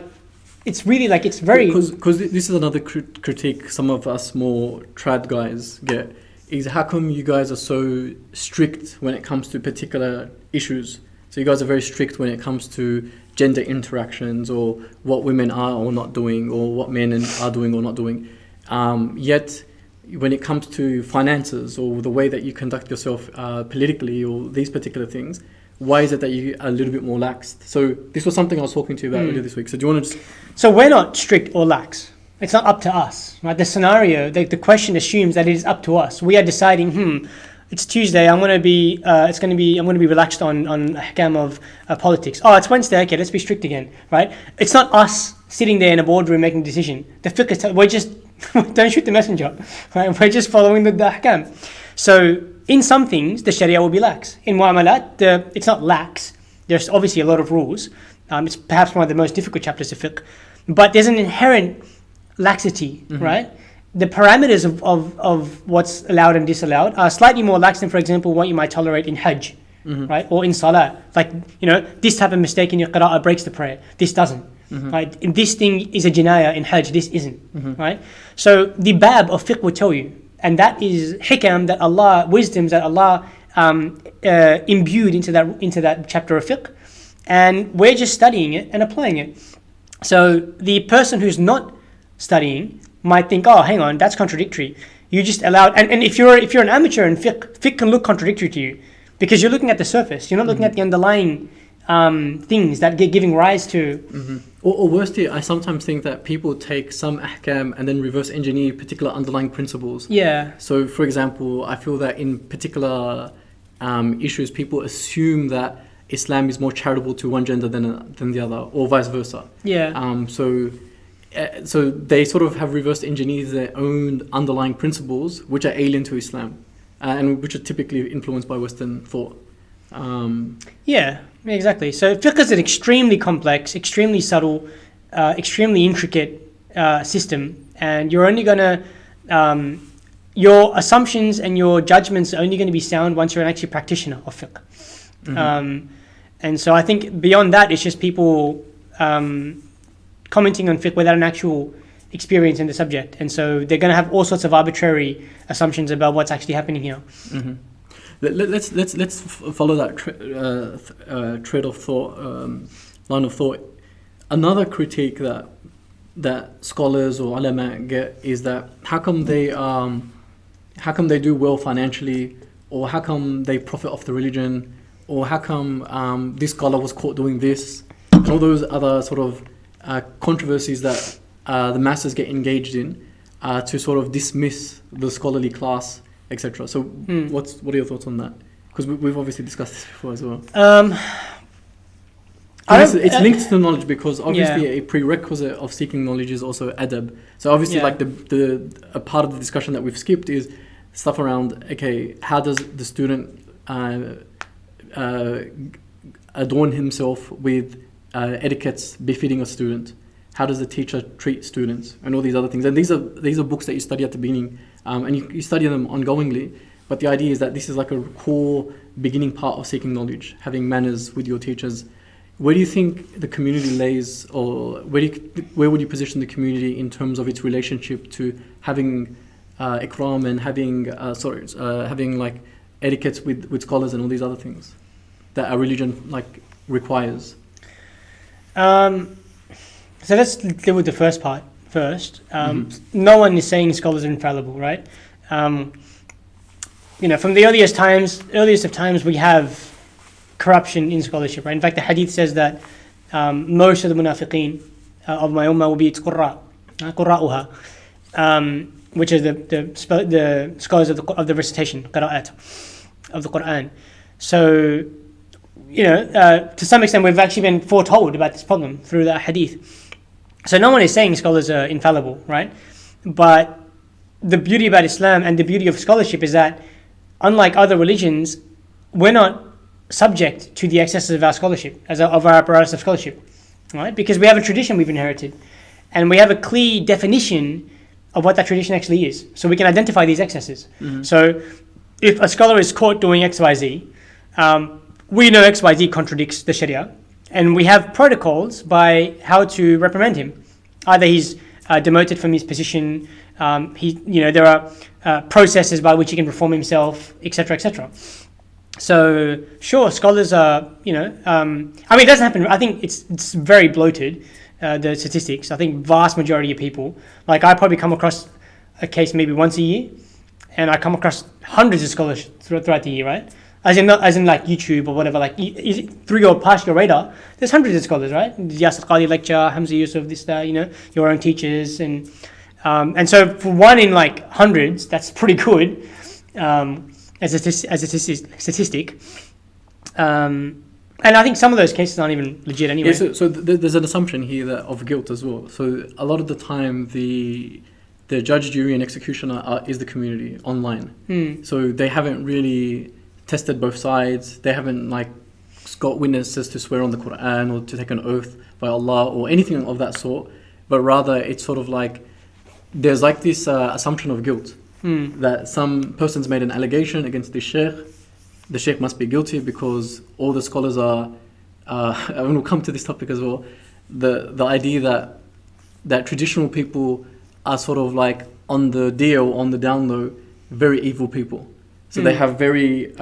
it's really like, it's very... Because this is another critique some of us more trad guys get, is how come you guys are so strict when it comes to particular issues? So you guys are very strict when it comes to gender interactions or what women are or not doing or what men are doing or not doing. Yet, when it comes to finances or the way that you conduct yourself politically or these particular things, why is it that you are a little bit more laxed? So this was something I was talking to you about earlier this week. So do you want to just... So we're not strict or lax. It's not up to us, right? The scenario, the question assumes that it is up to us. We are deciding, it's Tuesday. I'm going to be relaxed on ahkam of politics. Oh, it's Wednesday. Okay, let's be strict again, right? It's not us sitting there in a boardroom making a decision. The fiqh is we're just don't shoot the messenger, right? We're just following the ahkam. So in some things, the Sharia will be lax. In mu'amalat, it's not lax. There's obviously a lot of rules. It's perhaps one of the most difficult chapters of fiqh, but there's an inherent laxity, right? The parameters of what's allowed and disallowed are slightly more lax than, for example, what you might tolerate in Hajj, right? Or in Salah. Like, this type of mistake in your qira'ah breaks the prayer. This doesn't, right? And this thing is a jinayah in Hajj. This isn't, right? So the bab of fiqh will tell you, and that is hikam that Allah, wisdoms that Allah imbued into that chapter of fiqh, and we're just studying it and applying it. So the person who's not studying might think, oh, hang on, that's contradictory. You just allowed, and if you're an amateur in fiqh can look contradictory to you because you're looking at the surface. You're not looking at the underlying things that get giving rise to. Or worse still, I sometimes think that people take some ahkam and then reverse engineer particular underlying principles. Yeah. So, for example, I feel that in particular issues, people assume that Islam is more charitable to one gender than the other, or vice versa. Yeah. So they sort of have reverse engineered their own underlying principles, which are alien to Islam, and which are typically influenced by Western thought. Yeah, exactly. So fiqh is an extremely complex, extremely subtle, extremely intricate system, and you're only gonna your assumptions and your judgments are only going to be sound once you're an actual practitioner of fiqh. And so I think beyond that, it's just people commenting on fiqh without an actual experience in the subject, and so they're going to have all sorts of arbitrary assumptions about what's actually happening here. Let's follow that thread of thought, line of thought. Another critique that scholars or ulama get is that how come they do well financially, or how come they profit off the religion, or how come this scholar was caught doing this, and all those other sort of controversies that the masses get engaged in to sort of dismiss the scholarly class, etc. So what are your thoughts on that? Because we've obviously discussed this before as well. It's linked to knowledge, because obviously a prerequisite of seeking knowledge is also adab. So obviously like a part of the discussion that we've skipped is stuff around, okay, how does the student adorn himself with etiquettes befitting a student? How does the teacher treat students, and all these other things? And these are books that you study at the beginning, and you study them ongoingly. But the idea is that this is like a core beginning part of seeking knowledge, having manners with your teachers. Where do you think the community lays, or where would you position the community in terms of its relationship to having ikram and having like etiquettes with scholars and all these other things that a religion like requires? So let's deal with the first part first. No one is saying scholars are infallible, right? From the earliest of times, we have corruption in scholarship, right? In fact, the hadith says that most of the munafiqeen of my ummah will be qurra'uha, which is the scholars of the recitation, qira'at, of the Quran. So, to some extent, we've actually been foretold about this problem through the hadith. So no one is saying scholars are infallible, right? But the beauty about Islam and the beauty of scholarship is that, unlike other religions, we're not subject to the excesses of our scholarship, of our apparatus of scholarship, right? Because we have a tradition we've inherited, and we have a clear definition of what that tradition actually is. So we can identify these excesses. So if a scholar is caught doing XYZ, we know XYZ contradicts the Sharia, and we have protocols by how to reprimand him. Either he's demoted from his position, there are processes by which he can reform himself, etc., etc. So sure, scholars are, I mean, it doesn't happen. I think it's very bloated, the statistics. I think vast majority of people, like I probably come across a case maybe once a year, and I come across hundreds of scholars throughout the year, right? As in like YouTube or whatever, like through your past your radar, there's hundreds of scholars, right? Yasir Qadi lecture, Hamza Yusuf, this, that, your own teachers, and so for one in like hundreds, that's pretty good. As a statistic, and I think some of those cases aren't even legit anyway. Yeah, so there's an assumption here of guilt as well. So a lot of the time, the judge, jury, and executioner is the community online. So they haven't really tested both sides. They haven't got witnesses to swear on the Quran or to take an oath by Allah or anything of that sort. But rather, it's sort of like there's this assumption of guilt. That some person's made an allegation against the sheikh must be guilty because all the scholars are, and we'll come to this topic as well, the idea that traditional people are sort of on the deal, on the down low, very evil people. So they have very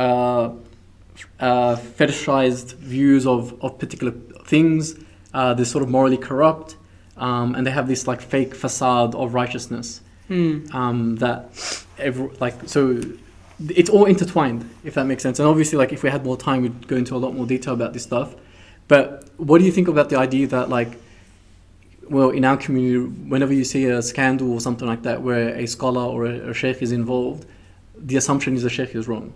fetishized views of particular things, they're sort of morally corrupt, and they have this fake facade of righteousness. So it's all intertwined, if that makes sense. And obviously, if we had more time, we'd go into a lot more detail about this stuff. But what do you think about the idea that, in our community, whenever you see a scandal or something like that, where a scholar or a sheikh is involved, the assumption is the sheikh is wrong?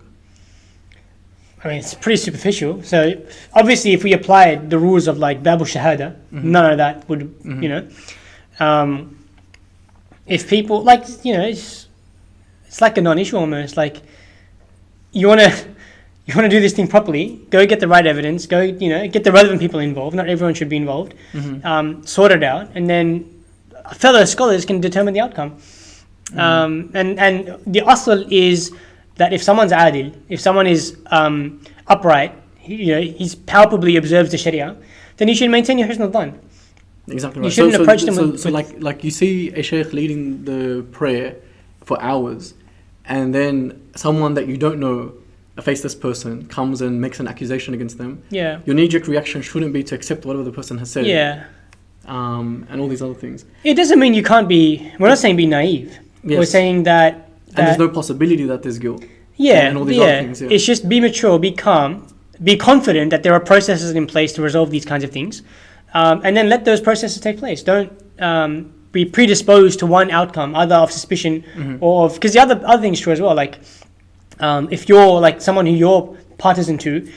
I mean, it's pretty superficial. So obviously, if we applied the rules of Babu Shahada, none of that would, if people it's like a non-issue almost. You want to do this thing properly, go get the right evidence, go get the relevant people involved. Not everyone should be involved. Sort it out, and then fellow scholars can determine the outcome. And the asl is that if someone's adil, if someone is upright, he's palpably observes the Sharia, then you should maintain your husn al-dhan. Exactly right. You shouldn't approach them So you see a sheikh leading the prayer for hours, and then someone that you don't know, a faceless person, comes and makes an accusation against them. Yeah. Your knee-jerk reaction shouldn't be to accept whatever the person has said. Yeah. And all these other things. It doesn't mean you can't be. We're not saying be naive. Yes. We're saying that and there's no possibility that there's guilt. Yeah. And all these other things. Yeah. It's just be mature, be calm, be confident that there are processes in place to resolve these kinds of things. And then let those processes take place. Don't be predisposed to one outcome, either of suspicion or of... Because the other thing is true as well. If you're someone who you're partisan to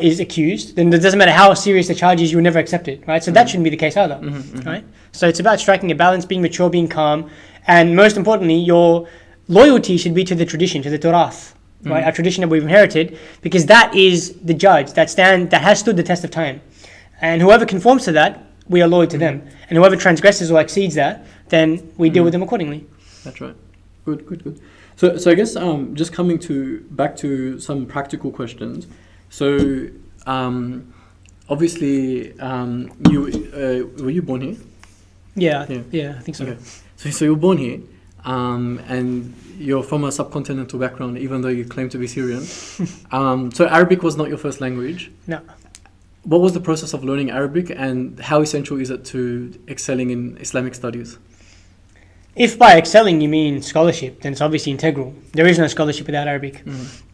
is accused, then it doesn't matter how serious the charge is, you'll never accept it, right? So that shouldn't be the case either, right? So it's about striking a balance, being mature, being calm, and most importantly, your loyalty should be to the tradition, to the turath, right? Our tradition that we've inherited, because that is the judge that has stood the test of time. And whoever conforms to that, we are loyal to them. And whoever transgresses or exceeds that, then we deal with them accordingly. That's right. Good. So I guess just coming back to some practical questions. So obviously, were you born here? Yeah, I think so. Okay. So you were born here, and you're from a subcontinental background, even though you claim to be Syrian. So Arabic was not your first language. No. What was the process of learning Arabic, and how essential is it to excelling in Islamic studies? If by excelling you mean scholarship, then it's obviously integral. There is no scholarship without Arabic.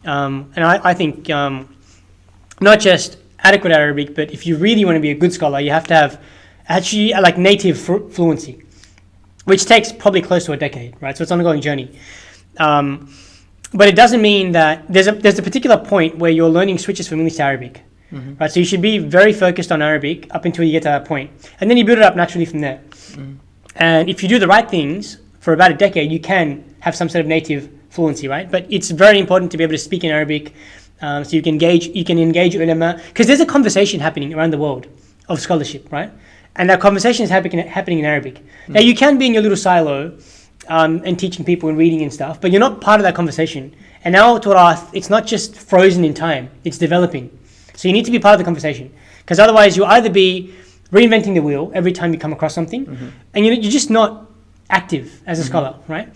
And I think not just adequate Arabic, but if you really want to be a good scholar, you have to have actually native fluency, which takes probably close to a decade, right? So it's an ongoing journey. But it doesn't mean that there's a particular point where your learning switches from English to Arabic. Right, so you should be very focused on Arabic up until you get to that point, and then you build it up naturally from there. And if you do the right things for about a decade, you can have some sort of native fluency, right? But it's very important to be able to speak in Arabic, so you can engage ulama, because there's a conversation happening around the world of scholarship, right? And that conversation is happening in Arabic. Now you can be in your little silo and teaching people and reading and stuff, but you're not part of that conversation. And our turath, it's not just frozen in time; it's developing. So you need to be part of the conversation, because otherwise you'll either be reinventing the wheel every time you come across something, and you're just not active as a scholar, right?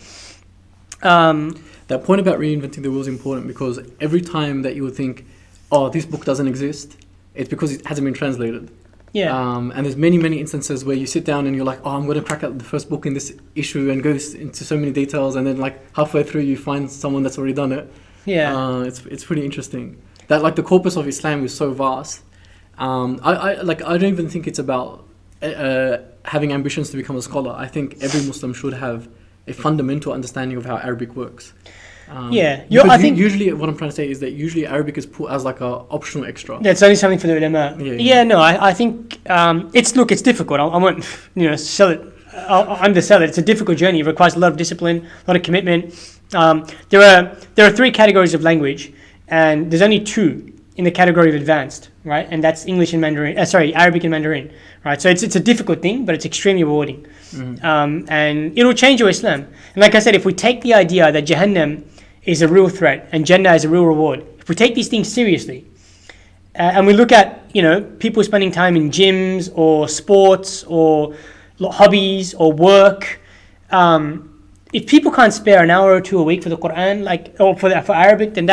that point about reinventing the wheel is important, because every time that you would think, oh, this book doesn't exist, it's because it hasn't been translated. Yeah. And there's many instances where you sit down and you're like, oh, I'm going to crack out the first book in this issue and go into so many details, and then like halfway through you find someone that's already done it. Yeah. It's pretty interesting that like the corpus of Islam is so vast. I don't even think it's about having ambitions to become a scholar. I think every Muslim should have a fundamental understanding of how Arabic works. I think usually what I'm trying to say is that usually Arabic is put as like a optional extra. Yeah, it's only something for the ulama. I think it's difficult. I won't sell it. I'll undersell it. It's a difficult journey. It requires a lot of discipline, a lot of commitment. There are 3 categories of language, and there's only 2 in the category of advanced, right? And that's English and Mandarin. Arabic and Mandarin, right? So it's a difficult thing, but it's extremely rewarding. And it'll change your Islam. And like I said, if we take the idea that Jahannam is a real threat and Jannah is a real reward, if we take these things seriously, and we look at people spending time in gyms or sports or hobbies or work, if people can't spare an hour or 2 a week for the Quran, or for Arabic, then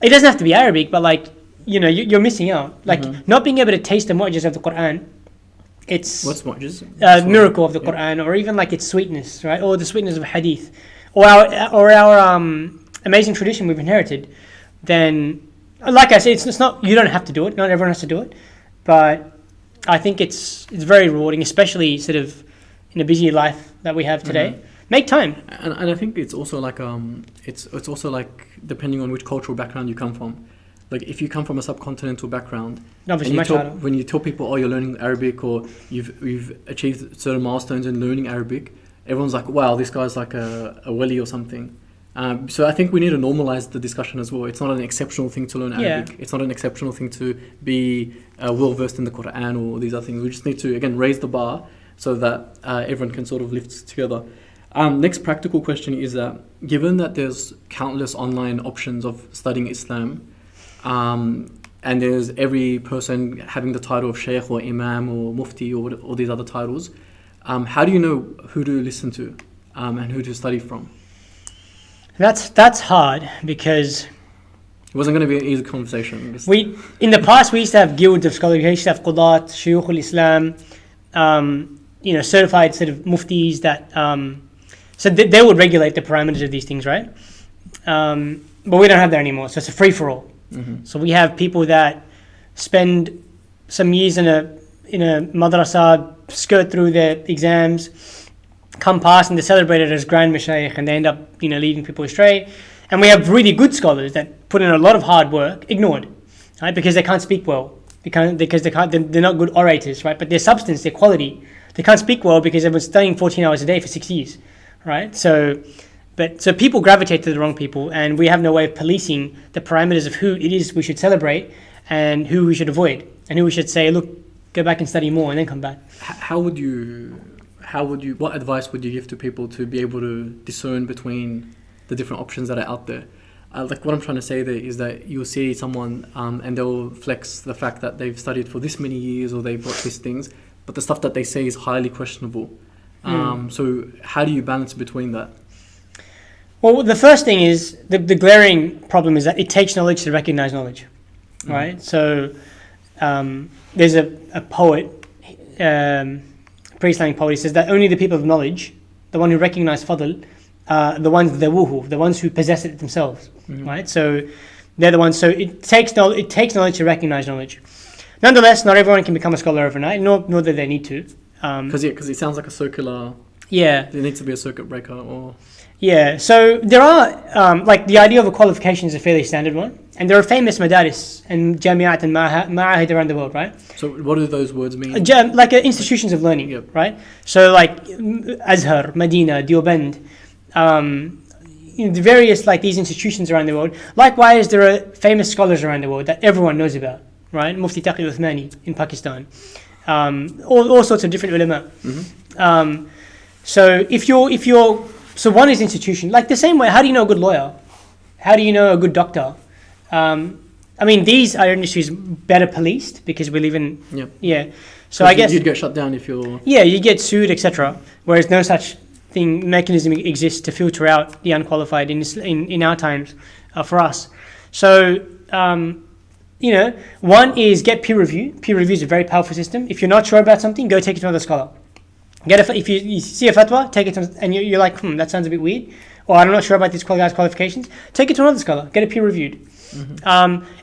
it doesn't have to be Arabic, but you're missing out. Not being able to taste the mu'jiz of the Quran. What's mu'jiz? Miracle of the Quran, or even like its sweetness, right? Or the sweetness of hadith, or our amazing tradition we've inherited. Then, like I said, it's not. You don't have to do it. Not everyone has to do it, but I think it's very rewarding, especially sort of in a busy life that we have today. Make time. And I think it's also like it's also like depending on which cultural background you come from. Like if you come from a subcontinental background, when you tell people, oh, you're learning Arabic, or you've achieved certain milestones in learning Arabic, everyone's like, wow, this guy's like a wali or something. So I think we need to normalize the discussion as well. It's not an exceptional thing to learn Arabic. It's not an exceptional thing to be well versed in the Quran or these other things. We just need to, again, raise the bar so that everyone can sort of lift together. Next practical question is that given that there's countless online options of studying Islam, and there's every person having the title of Shaykh or Imam or Mufti or these other titles, how do you know who to listen to and who to study from? That's hard, because it wasn't going to be an easy conversation. In the past we used to have guilds of scholars. We used to have Qudat, Shuyukh al-Islam, certified sort of muftis that so they would regulate the parameters of these things, right? But we don't have that anymore, so it's a free-for-all. So we have people that spend some years in a madrasa, skirt through their exams, come past, and they're celebrated as grand mashayikh, and they end up leading people astray. And we have really good scholars that put in a lot of hard work, ignored, right? Because they can't speak well, they're not good orators, right? But their substance, their quality, they can't speak well because they've been studying 14 hours a day for 6 years, right? So people gravitate to the wrong people, and we have no way of policing the parameters of who it is we should celebrate and who we should avoid, and who we should say, look, go back and study more and then come back. What advice would you give to people to be able to discern between the different options that are out there? Like what I'm trying to say there is that you'll see someone and they'll flex the fact that they've studied for this many years or they've got these things, but the stuff that they say is highly questionable. So how do you balance between that? Well, the first thing is, the glaring problem is that it takes knowledge to recognize knowledge, right? So there's a poet, pre-Islamic poet, he says that only the people of knowledge, the one who recognize fadl, the ones who possess it themselves, right? So they're the ones. So it takes knowledge to recognize knowledge. Nonetheless, not everyone can become a scholar overnight, nor that they need to. Because it sounds like a circular. Yeah. There needs to be a circuit breaker, or. Yeah. So there are like the idea of a qualification is a fairly standard one, and there are famous madaris and jamiat and ma'ahid around the world, right? So what do those words mean? Like institutions of learning, yep. Right? So like Azhar, Medina, Deoband, the various like these institutions around the world. Likewise, there are famous scholars around the world that everyone knows about, right? Mufti Taqi Uthmani in Pakistan, all sorts of different ulama. So one is institution, like the same way. How do you know a good lawyer? How do you know a good doctor? These are industries better policed because we live in. Yep. Yeah. So I guess you'd get shut down if you're. Yeah, you get sued, etc. Whereas no such mechanism exists to filter out the unqualified in our times for us. So, one is get peer review. Peer review is a very powerful system. If you're not sure about something, go take it to another scholar. If you see a fatwa, take it to, and you're like, that sounds a bit weird, or I'm not sure about these guy's qualifications, take it to another scholar, get it peer reviewed.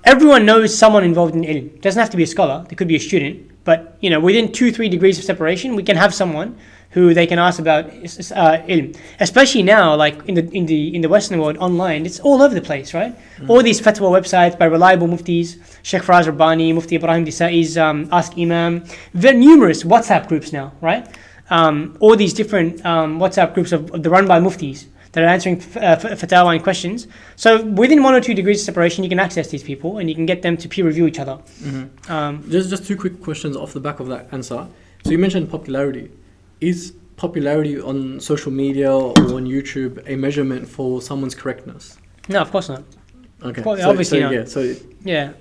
Everyone knows someone involved in ilm. It doesn't have to be a scholar, it could be a student, but within 2-3 degrees of separation, we can have someone who they can ask about ilm. Especially now, like in the Western world, online, it's all over the place, right? All these fatwa websites by reliable muftis, Sheikh Faraz Rabbani, Mufti Ibrahim Desai's Ask Imam, very numerous WhatsApp groups now, right? All these different WhatsApp groups run by muftis that are answering fatwa and questions. So within 1 or 2 degrees of separation, you can access these people and you can get them to peer review each other. Just 2 quick questions off the back of that answer. So you mentioned popularity. Is popularity on social media or on YouTube a measurement for someone's correctness? No, of course not. Okay. Obviously not. Yeah. Do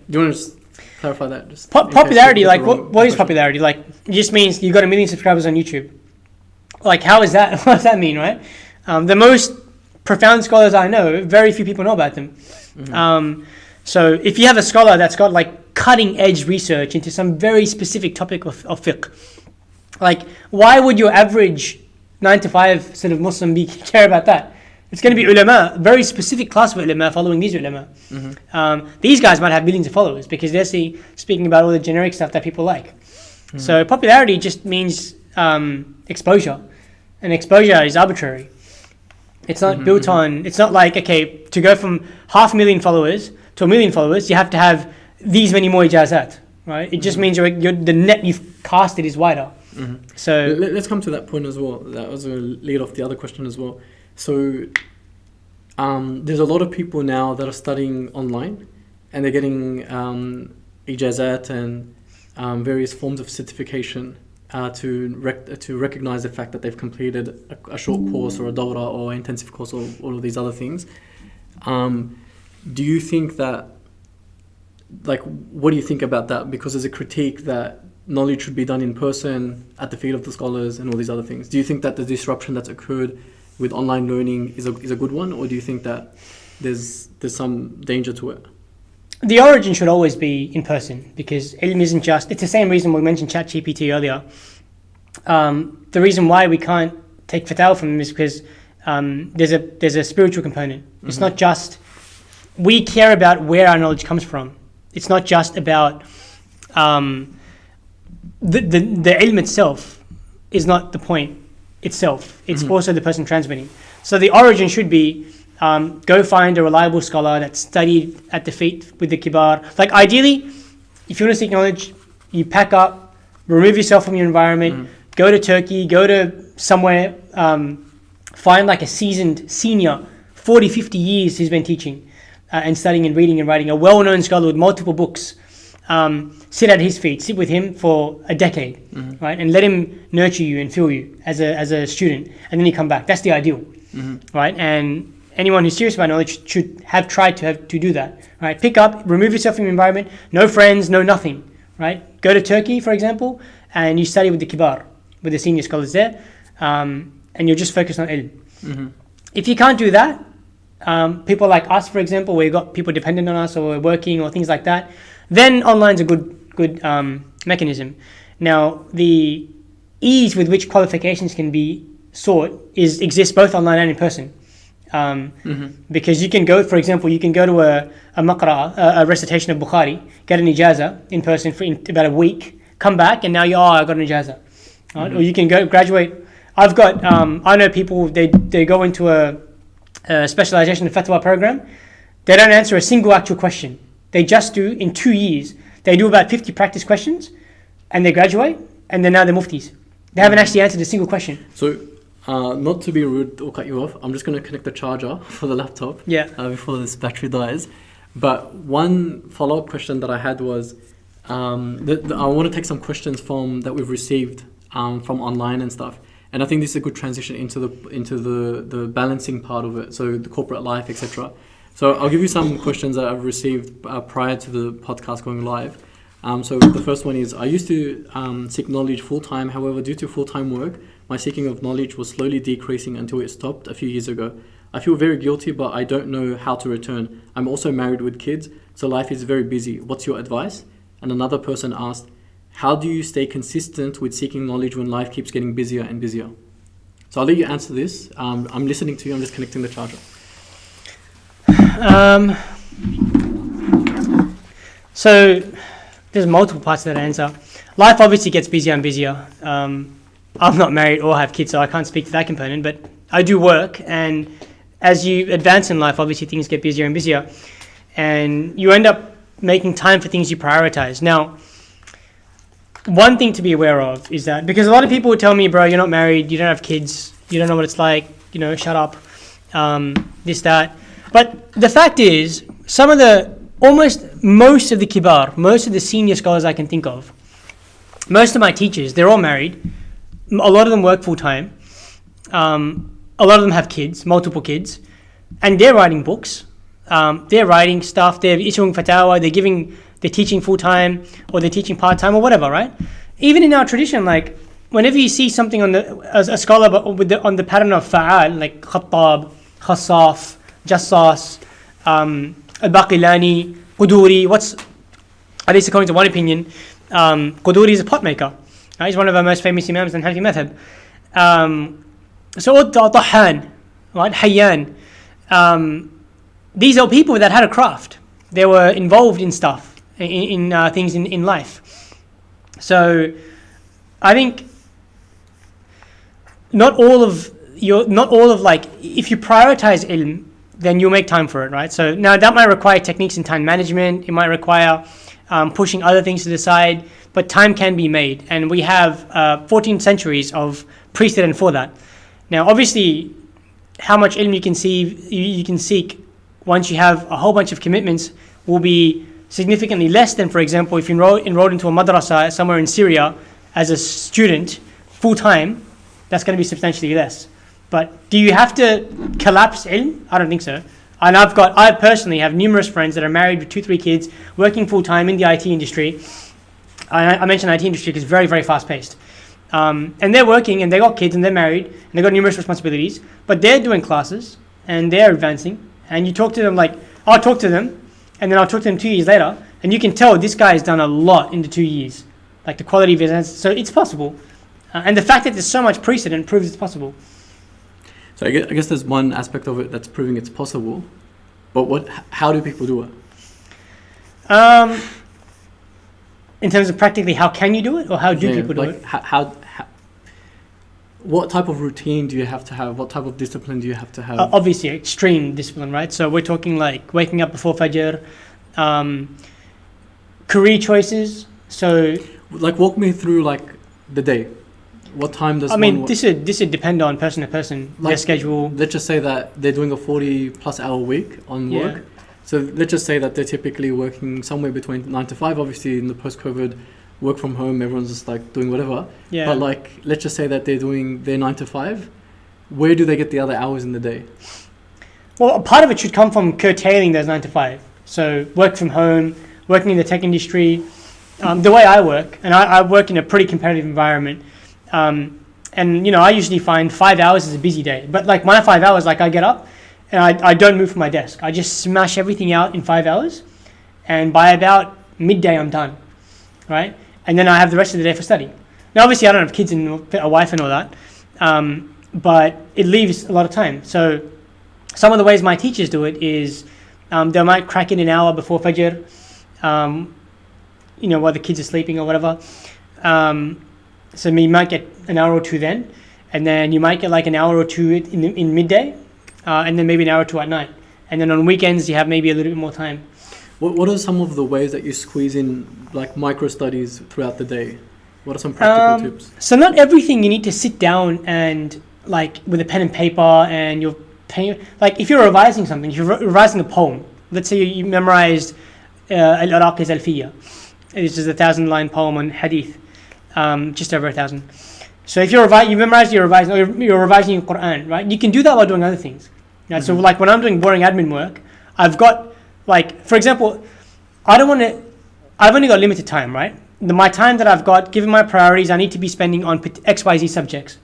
you want to just clarify that? Just popularity, like what is popularity? Like it just means you got 1 million subscribers on YouTube. Like how is that? What does that mean, right? The most profound scholars I know, very few people know about them. So if you have a scholar that's got like cutting edge research into some very specific topic of fiqh, like why would your average 9-to-5 sort of Muslim care about that? It's going to be ulama, very specific class of ulama following these ulama. These guys might have millions of followers because they're speaking about all the generic stuff that people like. So popularity just means exposure, and exposure is arbitrary. It's not built on, it's not like, okay, to go from 500,000 followers to 1 million followers, you have to have these many more ijazat, right? It just means the net you've casted is wider. So let's come to that point as well. That was going to lead off the other question as well. So there's a lot of people now that are studying online and they're getting ijazat and various forms of certification to recognize the fact that they've completed a short course or a dawra or intensive course or all of these other things. Do you think that, like, what do you think about that? Because there's a critique that knowledge should be done in person, at the feet of the scholars and all these other things. Do you think that the disruption that's occurred with online learning is a good one, or do you think that there's some danger to it? The origin should always be in person, because ilm isn't just, it's the same reason we mentioned ChatGPT earlier. The reason why we can't take fatwa from them is because there's a spiritual component. It's not just, we care about where our knowledge comes from. It's not just about the ilm itself is not the point itself. It's also the person transmitting. So the origin should be go find a reliable scholar that studied at the feet with the kibar. Like ideally, if you want to seek knowledge, you pack up, remove yourself from your environment, go to Turkey, go to somewhere, find like a seasoned senior, 40, 50 years he's been teaching and studying and reading and writing, a well-known scholar with multiple books. Sit at his feet, sit with him for a decade, right, and let him nurture you and fill you as a student, and then you come back. That's the ideal, right? And anyone who's serious about knowledge should have tried to do that, right? Pick up, remove yourself from your environment, no friends, no nothing, right? Go to Turkey, for example, and you study with the kibar, with the senior scholars there, and you're just focused on ilm. If you can't do that, people like us, for example, where you've got people dependent on us or we're working or things like that, then online's a good mechanism. Now, the ease with which qualifications can be sought exists both online and in person. Because you can go, for example, you can go to a maqra, a recitation of Bukhari, get an ijaza in person for about a week, come back, and now I got an ijaza. Right? Or you can go graduate. I've got, I know people, they go into a specialisation fatwa program, they don't answer a single actual question. They just do, in 2 years, they do about 50 practice questions, and they graduate, and then now they're muftis. They haven't actually answered a single question. So, not to be rude or cut you off, I'm just going to connect the charger for the laptop before this battery dies. But one follow-up question that I had was, I want to take some questions that we've received from online and stuff. And I think this is a good transition into the balancing part of it, so the corporate life, etc. So I'll give you some questions that I've received prior to the podcast going live. So the first one is, I used to seek knowledge full-time. However, due to full-time work, My seeking of knowledge was slowly decreasing until it stopped a few years ago. I feel very guilty, but I don't know how to return. I'm also married with kids, so life is very busy. What's your advice? And another person asked, how do you stay consistent with seeking knowledge when life keeps getting busier and busier? So I'll let you answer this. I'm listening to you. I'm just connecting the charger. So there's multiple parts to that answer. Life obviously gets busier and busier. I'm not married or have kids, so I can't speak to that component, but I do work, and as you advance in life, obviously things get busier and busier, and you end up making time for things you prioritize. Now, one thing to be aware of is that, because a lot of people would tell me, bro, you're not married, you don't have kids, you don't know what it's like, shut up, this, that. But the fact is, most of the kibar, most of the senior scholars I can think of, most of my teachers, they're all married. A lot of them work full time. A lot of them have kids, multiple kids, and they're writing books. They're writing stuff. They're issuing fatwa. They're teaching full time, or they're teaching part time, or whatever. Right? Even in our tradition, like whenever you see something as a scholar on the pattern of fa'al, like khattab, khassaf, jassas, al-baqilani, quduri. At least according to one opinion, quduri is a pot maker. He's one of our most famous imams in Hanafi madhab. So Tahan, right, Hayyan, these are people that had a craft. They were involved in stuff, in things in life. So I think not all of like, if you prioritize ilm, then you'll make time for it, right? So now that might require techniques in time management. It might require pushing other things to the side, but time can be made, and we have 14 centuries of precedent for that. Now, obviously, how much ilm you can seek once you have a whole bunch of commitments will be significantly less than, for example, if you enrolled into a madrasa somewhere in Syria as a student full time. That's going to be substantially less. But do you have to collapse ilm? I don't think so. And I personally have numerous friends that are married with 2-3 kids, working full time in the IT industry. I mentioned IT industry because it's very, very fast paced. And they're working, and they got kids, and they're married, and they got numerous responsibilities, but they're doing classes, and they're advancing, and you talk to them like, I'll talk to them, and then I'll talk to them 2 years later, and you can tell this guy has done a lot in the 2 years, like the quality of his answers. So it's possible. And the fact that there's so much precedent proves it's possible. So I guess there's one aspect of it that's proving it's possible, but how do people do it? In terms of practically, how can you do it, or how do people do like it? How what type of routine do you have to have? What type of discipline do you have to have? Obviously, extreme discipline, right? So we're talking like waking up before Fajr, career choices. So, like, walk me through like the day. What time does? This would depend on person to person, their schedule. Let's just say that they're doing a 40+ hour week on work. So let's just say that they're typically working somewhere between 9 to 5. Obviously, in the post-COVID work from home, everyone's just like doing whatever. Yeah. But like, let's just say that they're doing their 9 to 5. Where do they get the other hours in the day? Well, a part of it should come from curtailing those 9 to 5. So work from home, working in the tech industry. The way I work, and I work in a pretty competitive environment. And I usually find 5 hours is a busy day. But like my 5 hours, like I get up, and I don't move from my desk. I just smash everything out in 5 hours, and by about midday I'm done, right? And then I have the rest of the day for study. Now obviously I don't have kids and a wife and all that, but it leaves a lot of time. So some of the ways my teachers do it is they might crack in an hour before Fajr, while the kids are sleeping or whatever. So you might get an hour or two then, and then you might get like an hour or two in midday, and then maybe an hour or two at night. And then on weekends you have maybe a little bit more time. What are some of the ways that you squeeze in like micro studies throughout the day? What are some practical tips? So not everything you need to sit down and like with a pen and paper and you're paying, like if you're revising something, if you're revising a poem, let's say you memorized Al-Iraqis Alfiya, which is a 1,000-line poem on hadith, just over 1,000. So if you're revising your Quran, right? You can do that while doing other things. Right? Mm-hmm. So like when I'm doing boring admin work, I've got like, for example, I've only got limited time, right? My time that I've got, given my priorities, I need to be spending on XYZ subjects.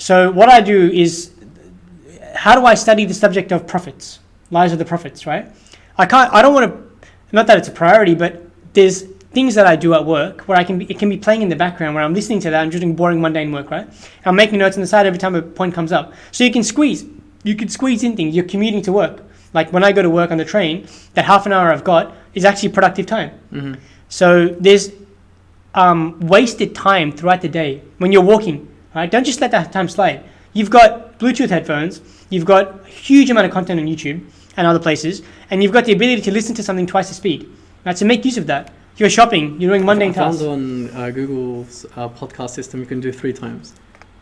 So what I do is, how do I study the subject of prophets, lives of the prophets, right? I don't want to, not that it's a priority, but there's things that I do at work where it can be playing in the background where I'm listening to that, I'm just doing boring, mundane work, right? I'm making notes on the side every time a point comes up. So you can squeeze in things. You're commuting to work. Like when I go to work on the train, that half an hour I've got is actually productive time. Mm-hmm. So there's wasted time throughout the day when you're walking, right? Don't just let that time slide. You've got Bluetooth headphones, you've got a huge amount of content on YouTube and other places, and you've got the ability to listen to something twice the speed, right? So make use of that. You're shopping, you're doing mundane tasks. I found on Google's podcast system you can do 3 times.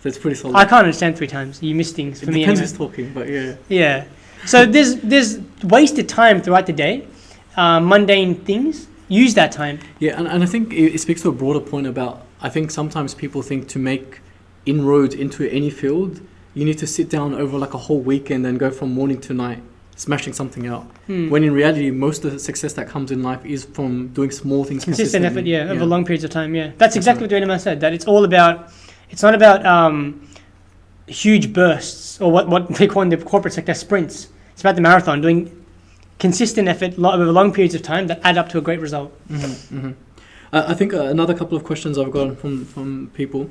So it's pretty solid. I can't understand 3 times. You miss things for me anyway. It depends who's talking, but yeah. Yeah. So there's wasted time throughout the day, mundane things. Use that time. Yeah, and I think it speaks to a broader point about, I think sometimes people think to make inroads into any field, you need to sit down over like a whole weekend and go from morning to night, smashing something out. When in reality, most of the success that comes in life is from doing small things consistent effort, over long periods of time, That's exactly what the ulama said, that it's not about huge bursts, or what they call in the corporate sector sprints. It's about the marathon, doing consistent effort over long periods of time that add up to a great result. I think another couple of questions I've gotten from people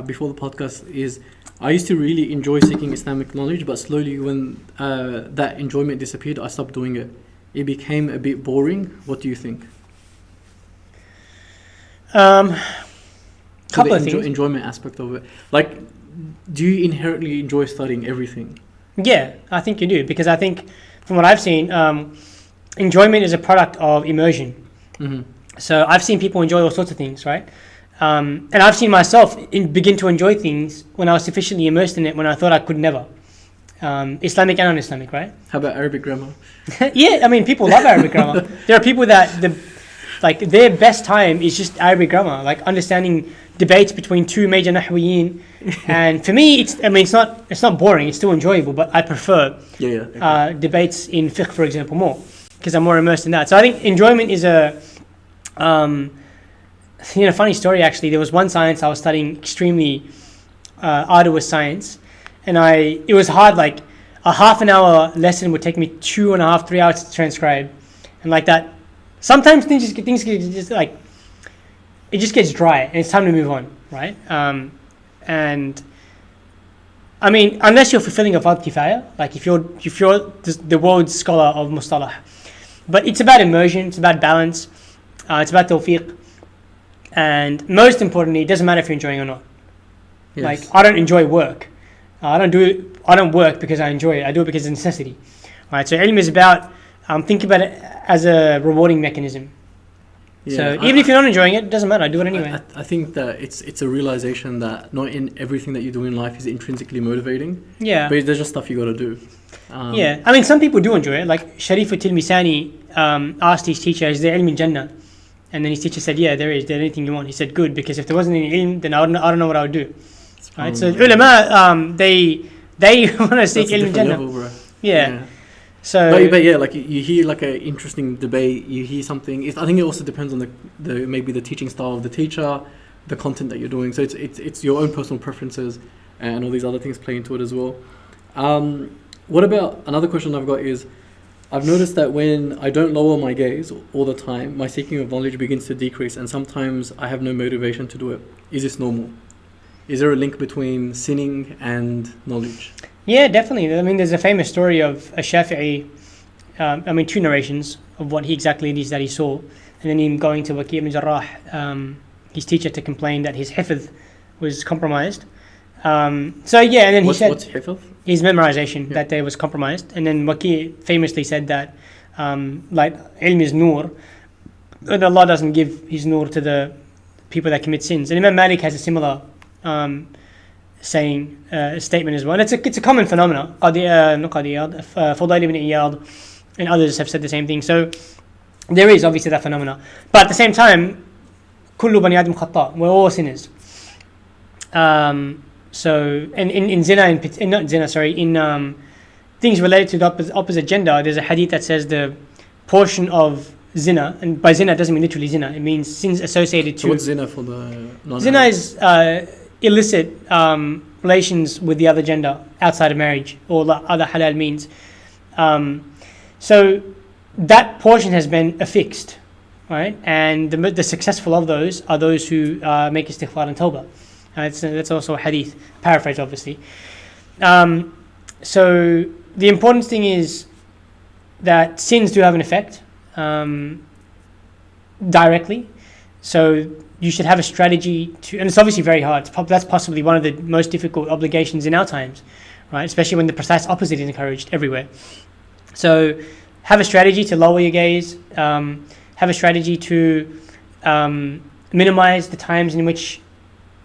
before the podcast is, I used to really enjoy seeking Islamic knowledge, but slowly when that enjoyment disappeared, I stopped doing it. It became a bit boring. What do you think? Couple of things. Enjoyment aspect of it. Like, do you inherently enjoy studying everything? Yeah, I think you do, because I think from what I've seen, enjoyment is a product of immersion. So I've seen people enjoy all sorts of things, right? And I've seen myself begin to enjoy things when I was sufficiently immersed in it when I thought I could never. Islamic and non-Islamic, right? How about Arabic grammar? Yeah, I mean, people love Arabic grammar. There are people that their best time is just Arabic grammar, like understanding debates between 2 major nahwiyin. And for me, it's not boring. It's still enjoyable, but I prefer debates in fiqh, for example, more, because I'm more immersed in that. So I think enjoyment is a funny story actually. There was one science I was studying, extremely arduous science, and it was hard. Like a half an hour lesson would take me 2.5, 3 hours to transcribe, and like that. Sometimes things just like, it just gets dry and it's time to move on, right? And I mean, unless you're fulfilling a fard kifaya, like if you're the world's scholar of mustalah, but it's about immersion, it's about balance, it's about tawfiq, and most importantly, it doesn't matter if you're enjoying it or not. Yes. Like I don't enjoy work. I don't work because I enjoy it. I do it because it's a necessity. Right? So ilm is about thinking about it as a rewarding mechanism. Yeah, so even if you're not enjoying it, it doesn't matter. I do it anyway. I think that it's a realization that not in everything that you do in life is intrinsically motivating. Yeah. But there's just stuff you got to do. Yeah. I mean, some people do enjoy it. Like Sharif al-Tilmisani asked his teacher, "Is there ilm in Jannah?" And then his teacher said, "Yeah, there is. There's anything you want." He said, "Good, because if there wasn't any ilm, then I don't know what I would do." Right. So ulama, they want to seek ilm in Jannah. Level, yeah. So, but yeah, like you hear like an interesting debate, you hear something. I think it also depends on the maybe the teaching style of the teacher, the content that you're doing. So it's your own personal preferences and all these other things play into it as well. What about another question I've got is, I've noticed that when I don't lower my gaze all the time, my seeking of knowledge begins to decrease, and sometimes I have no motivation to do it. Is this normal? Is there a link between sinning and knowledge? Yeah, definitely. I mean, there's a famous story of a Shafi'i, 2 narrations of what exactly it is that he saw, and then him going to Waki' ibn Jarrah, his teacher, to complain that his hifz was compromised. And then he said... What's hifz? His memorization, that day was compromised. And then Waki' famously said that, ilm is nur, and Allah doesn't give his nur to the people that commit sins. And Imam Malik has a similar... statement as well. And it's a common phenomenon. Fudail ibn Iyad and others have said the same thing. So there is obviously that phenomena. But at the same time, kullu bani adam khata. We're all sinners. So in zina, in things related to the opposite gender, there's a hadith that says the portion of zina, and by zina it doesn't mean literally zina, it means sins associated to... So what's zina for the non-Arab? Zina is illicit relations with the other gender outside of marriage or the other halal means. So that portion has been affixed, right? And the successful of those are those who make istighfar and tawbah. That's also a hadith, paraphrase obviously. So the important thing is that sins do have an effect directly. So you should have a strategy to, and it's obviously very hard. That's possibly one of the most difficult obligations in our times, right? Especially when the precise opposite is encouraged everywhere. So have a strategy to lower your gaze. Have a strategy to minimize the times in which,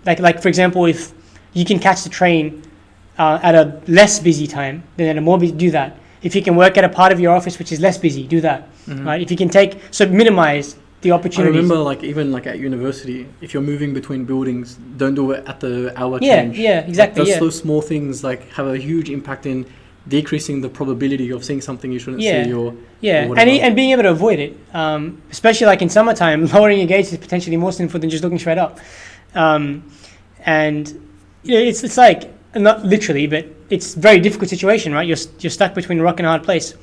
like for example, if you can catch the train at a less busy time than at a more busy, do that. If you can work at a part of your office which is less busy, do that. Right? If you can minimize the opportunities. I remember even at university, if you're moving between buildings, don't do it at the hour change. Yeah, exactly. Those small things have a huge impact in decreasing the probability of seeing something you shouldn't see or and being able to avoid it, especially in summertime, lowering your gaze is potentially more sinful than just looking straight up. And it's like, not literally, but it's a very difficult situation, right? You're stuck between a rock and a hard place.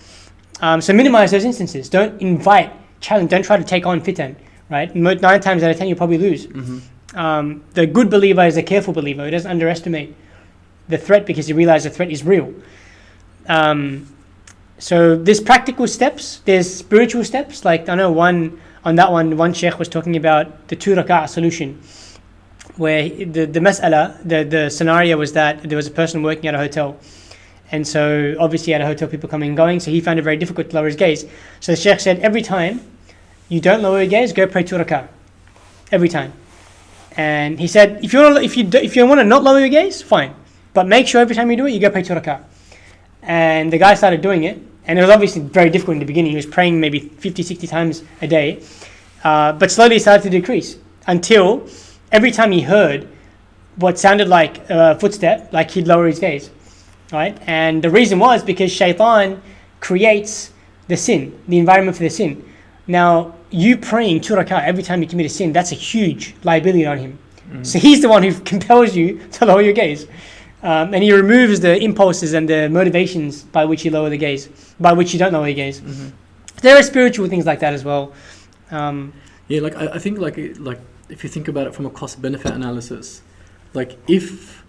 So minimize those instances. Don't invite challenge. Don't try to take on fitan, right? 9 times out of 10 you'll probably lose. The good believer is a careful believer who doesn't underestimate the threat because he realizes the threat is real. So there's practical steps, there's spiritual steps. Like I know one sheikh was talking about the 2 rak'ah solution, where the mas'ala, the scenario was that there was a person working at a hotel. And so obviously at a hotel people coming and going, so he found it very difficult to lower his gaze. So the sheikh said, every time you don't lower your gaze, go pray 2 rak'ah. Every time. And he said, if you want to not lower your gaze, fine. But make sure every time you do it, you go pray 2 rak'ah. And the guy started doing it, and it was obviously very difficult in the beginning. He was praying maybe 50, 60 times a day, but slowly it started to decrease until every time he heard what sounded like a footstep, he'd lower his gaze, right? And the reason was because shaitan creates the sin, the environment for the sin. Now, you praying 2 rak'ah every time you commit a sin, that's a huge liability on him. So he's the one who compels you to lower your gaze. And he removes the impulses and the motivations by which you lower the gaze, by which you don't lower your gaze. There are spiritual things like that as well. I think if you think about it from a cost-benefit analysis, if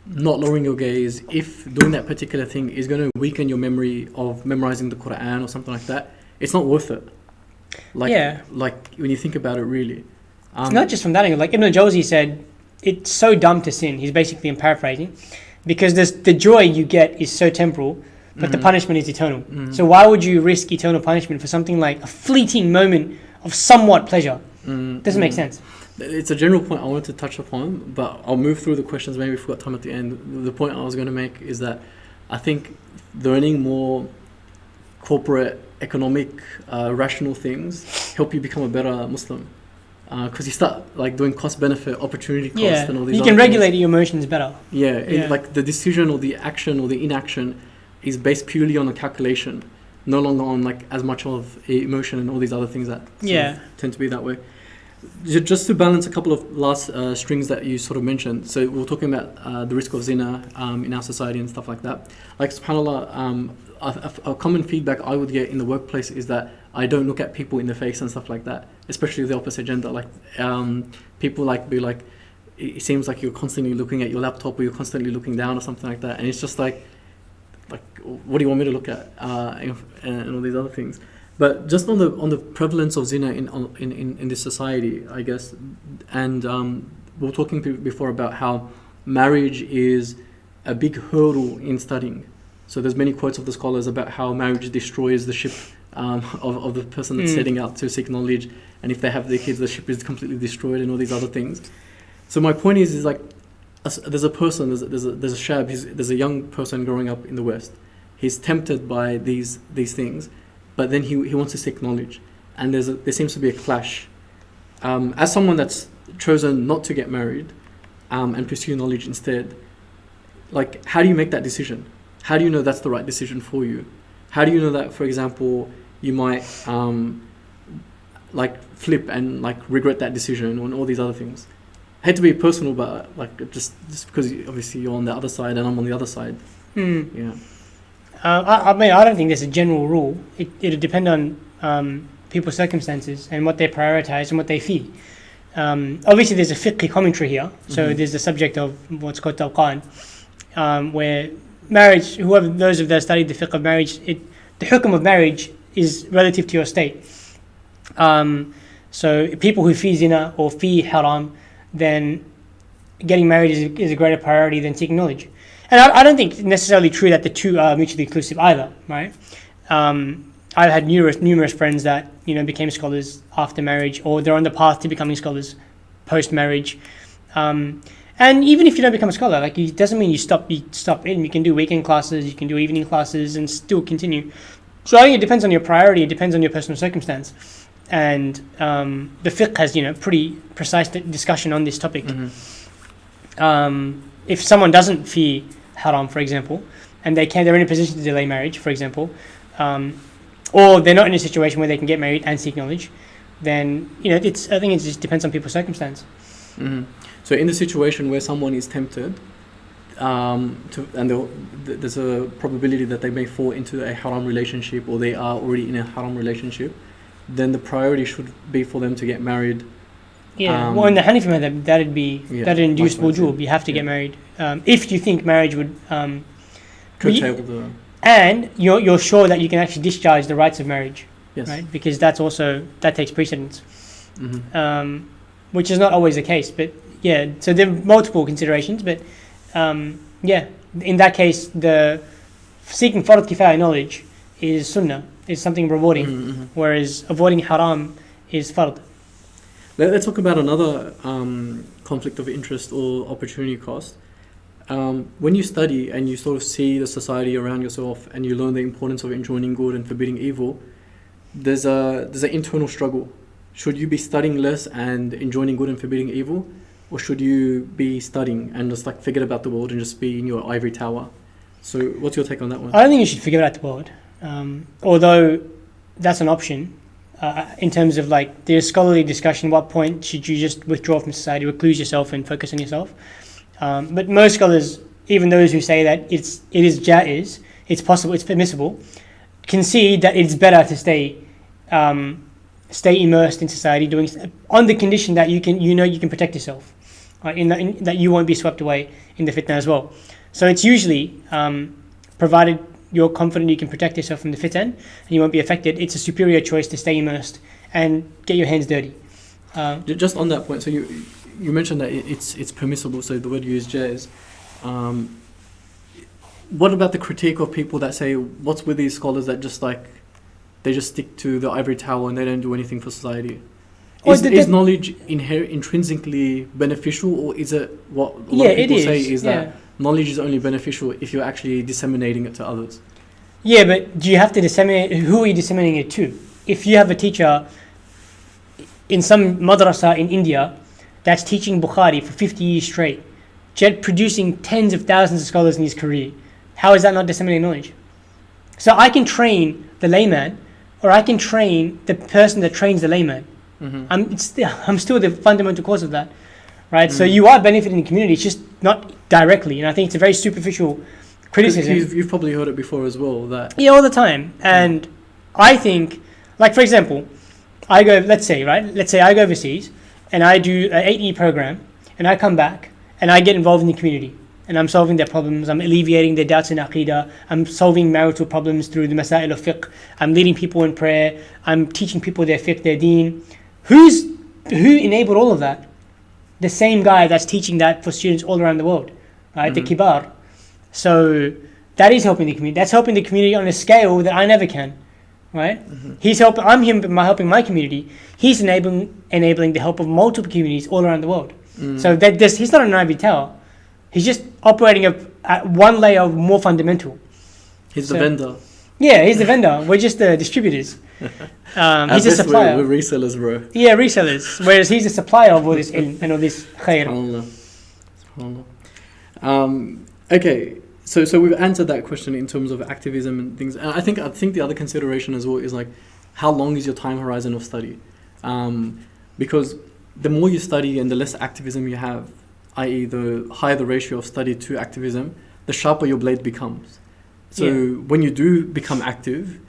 not lowering your gaze, if doing that particular thing is going to weaken your memory of memorizing the Quran or something like that, it's not worth it. When you think about it, really. It's not just from that angle. Like Ibn al-Jawzi said, it's so dumb to sin. He's basically paraphrasing, because the joy you get is so temporal, but the punishment is eternal. So why would you risk eternal punishment for something like a fleeting moment of somewhat pleasure? Doesn't make sense. It's a general point I wanted to touch upon, but I'll move through the questions maybe if we've got time at the end. The point I was going to make is that I think learning more corporate, economic, rational things help you become a better Muslim. Because you start doing cost-benefit, opportunity cost, and all these. You can regulate your emotions better. The decision or the action or the inaction is based purely on a calculation, no longer on as much of emotion and all these other things that tend to be that way. Just to balance a couple of last strings that you sort of mentioned. So we were talking about the risk of zina in our society and stuff like that. SubhanAllah, a common feedback I would get in the workplace is that I don't look at people in the face and stuff like that, especially the opposite gender. People be it seems like you're constantly looking at your laptop or you're constantly looking down or something like that, and it's just what do you want me to look at, and all these other things. But just on the prevalence of zina in this society, I guess, and we were talking before about how marriage is a big hurdle in studying. So there's many quotes of the scholars about how marriage destroys the ship of the person that's setting out to seek knowledge, and if they have their kids, the ship is completely destroyed, and all these other things. So my point is there's a person, there's a shab, there's a young person growing up in the West. He's tempted by these things, but then he wants to seek knowledge, and there seems to be a clash. As someone that's chosen not to get married and pursue knowledge instead, how do you make that decision? How do you know that's the right decision for you? How do you know that, for example, you might flip and regret that decision and all these other things? I hate to be personal, but like just because obviously you're on the other side and I'm on the other side. Yeah. I mean, I don't think there's a general rule. It'll depend on people's circumstances and what they prioritize and what they fear. Obviously, there's a fiqh commentary here. So there's the subject of what's called talqan, where marriage, those of that studied the fiqh of marriage, the hukm of marriage is relative to your state. So people who fear zina or fear haram, then getting married is a greater priority than seeking knowledge. And I don't think it's necessarily true that the two are mutually exclusive either, right? I've had numerous friends that became scholars after marriage, or they're on the path to becoming scholars post-marriage. And even if you don't become a scholar, like it doesn't mean you stop in. You can do weekend classes, you can do evening classes, and still continue. So I think it depends on your priority. It depends on your personal circumstance. And the fiqh has pretty precise discussion on this topic. If someone doesn't fear haram, for example, and they're in a position to delay marriage, for example, or they're not in a situation where they can get married and seek knowledge, then I think it just depends on people's circumstance. So in the situation where someone is tempted, there's a probability that they may fall into a haram relationship, or they are already in a haram relationship, then the priority should be for them to get married. Well, in the Hanafi madhab, that'd induce wujub. You have to get married if you think marriage would and you're sure that you can actually discharge the rights of marriage, right? Because that takes precedence, which is not always the case. But so there are multiple considerations. But in that case, the seeking fard kifaya knowledge is sunnah, is something rewarding, whereas avoiding haram is fard. Let's talk about another conflict of interest or opportunity cost. When you study and you sort of see the society around yourself and you learn the importance of enjoining good and forbidding evil, there's an internal struggle. Should you be studying less and enjoining good and forbidding evil, or should you be studying and just like forget about the world and just be in your ivory tower? So what's your take on that one? I don't think you should forget about the world, although that's an option. In terms of like there's scholarly discussion, what point should you just withdraw from society, recluse yourself and focus on yourself? But most scholars, even those who say that it is jaiz, it's possible, it's permissible, concede that it's better to stay immersed in society, doing on the condition that you can protect yourself, right? That you won't be swept away in the fitna as well. So it's usually provided you're confident you can protect yourself from the fitan and you won't be affected, it's a superior choice to stay immersed and get your hands dirty. Just on that point, so you mentioned that it's permissible, so the word you use jaiz. What about the critique of people that say, what's with these scholars that just like they just stick to the ivory tower and they don't do anything for society? Is knowledge intrinsically beneficial, or is it what a lot of people say is that knowledge is only beneficial if you're actually disseminating it to others? Yeah, but do you have to disseminate? Who are you disseminating it to? If you have a teacher in some madrasa in India that's teaching Bukhari for 50 years straight, producing tens of thousands of scholars in his career, how is that not disseminating knowledge? So I can train the layman, or I can train the person that trains the layman. I'm still the fundamental cause of that, right? So you are benefiting the community, it's just not directly, and I think it's a very superficial criticism. You've probably heard it before as well. All the time. And I think, like for example, let's say I go overseas and I do an 8-year program and I come back and I get involved in the community and I'm solving their problems, I'm alleviating their doubts in aqeedah, I'm solving marital problems through the masail of fiqh, I'm leading people in prayer, I'm teaching people their fiqh, their deen. Who enabled all of that? The same guy that's teaching that for students all around the world, right? The kibar. So that is helping the community. That's helping the community on a scale that I never can, right? I'm helping my community. He's enabling the help of multiple communities all around the world. So he's not an ivory tower. He's just operating at one layer more fundamental. He's the vendor. Yeah, he's the vendor. We're just the distributors. He's a supplier. We're resellers, bro. Yeah, resellers. Whereas he's a supplier of all this ilm and all this khair. Okay, so we've answered that question in terms of activism and things. And I think the other consideration as well is like, how long is your time horizon of study? Because the more you study and the less activism you have, i.e. the higher the ratio of study to activism, the sharper your blade becomes. So when you do become active,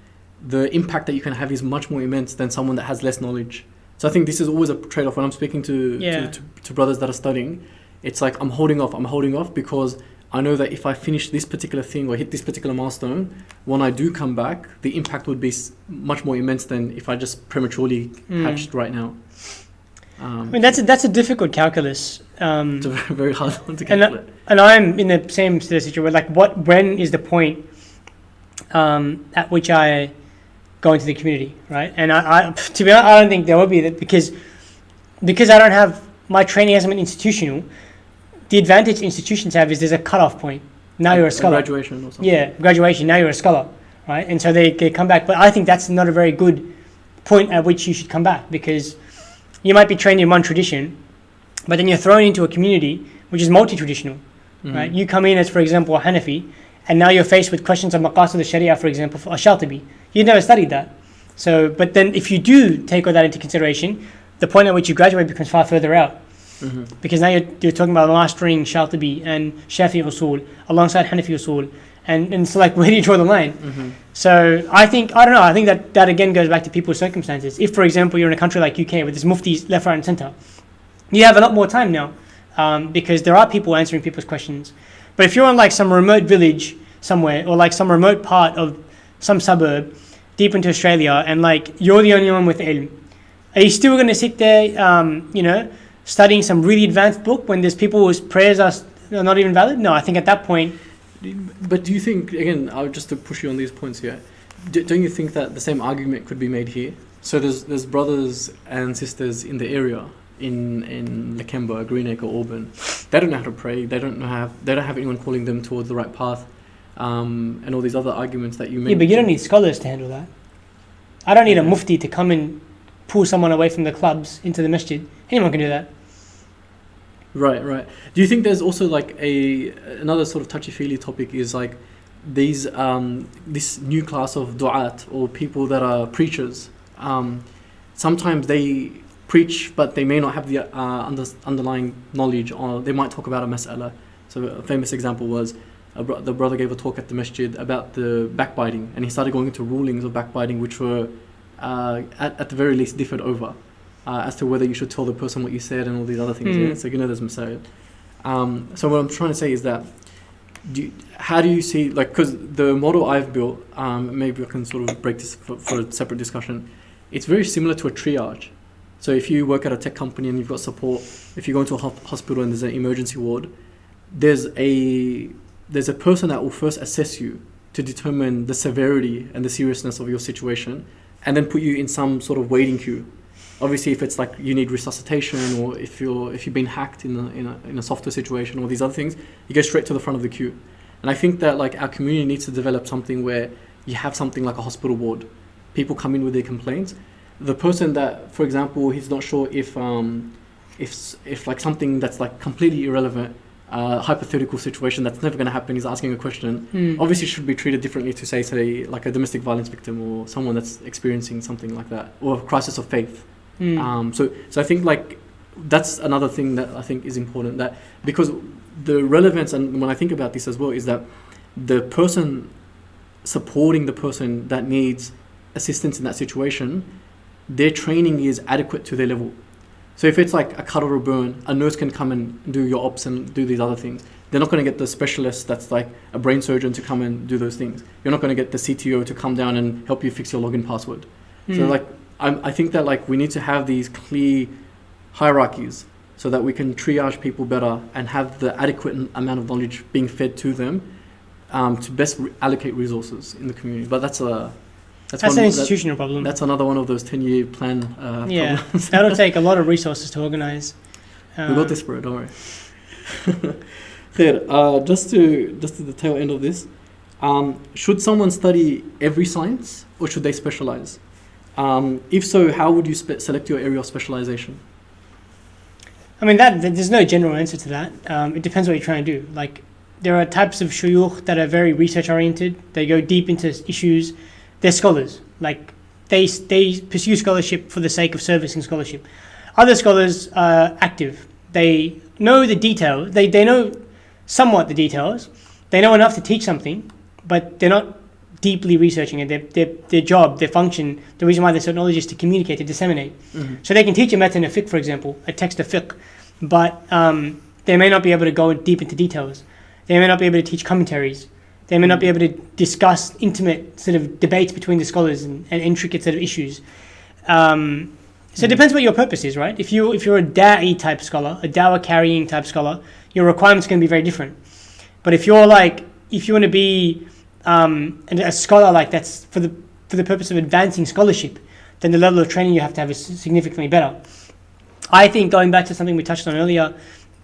the impact that you can have is much more immense than someone that has less knowledge. So I think this is always a trade-off when I'm speaking to brothers that are studying. It's like I'm holding off because I know that if I finish this particular thing or hit this particular milestone, when I do come back, the impact would be much more immense than if I just prematurely hatched right now. I mean, that's a difficult calculus. It's a very, very hard one to calculate. And I'm in the same sort of situation where, like, when is the point at which I go into the community, right? And I to be honest, I don't think there will be that because I don't have, my training hasn't been institutional. The advantage institutions have is there's a cutoff point. Now you're a scholar. Graduation or something. Yeah, graduation. Now you're a scholar, right? And so they come back. But I think that's not a very good point at which you should come back, because you might be trained in one tradition, but then you're thrown into a community which is multi-traditional, right? You come in as, for example, a Hanafi, and now you're faced with questions of maqasid al-sharia, for example, for a Shatibi. You never studied that. So, but then if you do take all that into consideration, the point at which you graduate becomes far further out. Because now you're talking about mastering Shatibi and Shafi usul alongside Hanafi usul, and so, like, where do you draw the line? So I think that again goes back to people's circumstances. If, for example, you're in a country like UK where there's muftis left, right and centre, you have a lot more time now, because there are people answering people's questions. But if you're in, like, some remote village somewhere, or like some remote part of some suburb deep into Australia, and, like, you're the only one with ilm, are you still going to sit there, studying some really advanced book when there's people whose prayers are not even valid? No, I think at that point. But do you think, again, just to push you on these points here, don't you think that the same argument could be made here? So there's brothers and sisters in the area, in Lakemba, Greenacre, Auburn. They don't know how to pray. They don't have anyone calling them towards the right path, and all these other arguments that you mentioned. Yeah, but you don't need scholars to handle that. I don't need a mufti to come and pull someone away from the clubs into the masjid. Anyone can do that. Right. Do you think there's also, like, another sort of touchy-feely topic is, like, these this new class of du'at, or people that are preachers? Sometimes they preach, but they may not have the underlying knowledge, or they might talk about a mas'ala. So a famous example was the brother gave a talk at the masjid about the backbiting, and he started going into rulings of backbiting, which were at the very least differed over as to whether you should tell the person what you said and all these other things. Yeah? So there's masail. So what I'm trying to say is that how do you see, like, because the model I've built, maybe I can sort of break this for a separate discussion. It's very similar to a triage. So if you work at a tech company and you've got support, if you go into a hospital and there's an emergency ward, there's a person that will first assess you to determine the severity and the seriousness of your situation, and then put you in some sort of waiting queue. Obviously, if it's like you need resuscitation, or if you've been hacked in a software situation, or these other things, you go straight to the front of the queue. And I think that, like, our community needs to develop something where you have something like a hospital ward. People come in with their complaints. The person that, for example, he's not sure if like something that's, like, completely irrelevant, hypothetical situation that's never going to happen, he's asking a question, obviously should be treated differently to say like a domestic violence victim, or someone that's experiencing something like that, or a crisis of faith. So I think, like, that's another thing that I think is important, that because the relevance, and when I think about this as well, is that the person supporting the person that needs assistance in that situation, their training is adequate to their level. So if it's like a cut or a burn, a nurse can come and do your ops and do these other things. They're not going to get the specialist that's like a brain surgeon to come and do those things. You're not going to get the CTO to come down and help you fix your login password. So, like, I think that, like, we need to have these clear hierarchies so that we can triage people better and have the adequate amount of knowledge being fed to them to best allocate resources in the community. But that's an institutional problem. That's another one of those 10-year plan problems. That'll take a lot of resources to organize. We got this, bro, don't worry. Khair, just to the tail end of this, should someone study every science, or should they specialize? If so, how would you select your area of specialization? I mean, there's no general answer to that. It depends what you're trying to do. Like, there are types of shuyukh that are very research oriented. They go deep into issues. They're scholars. Like, they pursue scholarship for the sake of servicing scholarship. Other scholars are active. They know the detail. They know somewhat the details. They know enough to teach something, but they're not deeply researching it. Their job, their function, the reason why they're so knowledge is to communicate, to disseminate. So they can teach a matan of fiqh, for example, a text of fiqh, but they may not be able to go deep into details. They may not be able to teach commentaries. They may not be able to discuss intimate sort of debates between the scholars and intricate sort of issues. So it depends what your purpose is, right? If you're a da'i type scholar, a dawah carrying type scholar, your requirements can be very different. But if you want to be a scholar like that's for the purpose of advancing scholarship, then the level of training you have to have is significantly better. I think, going back to something we touched on earlier,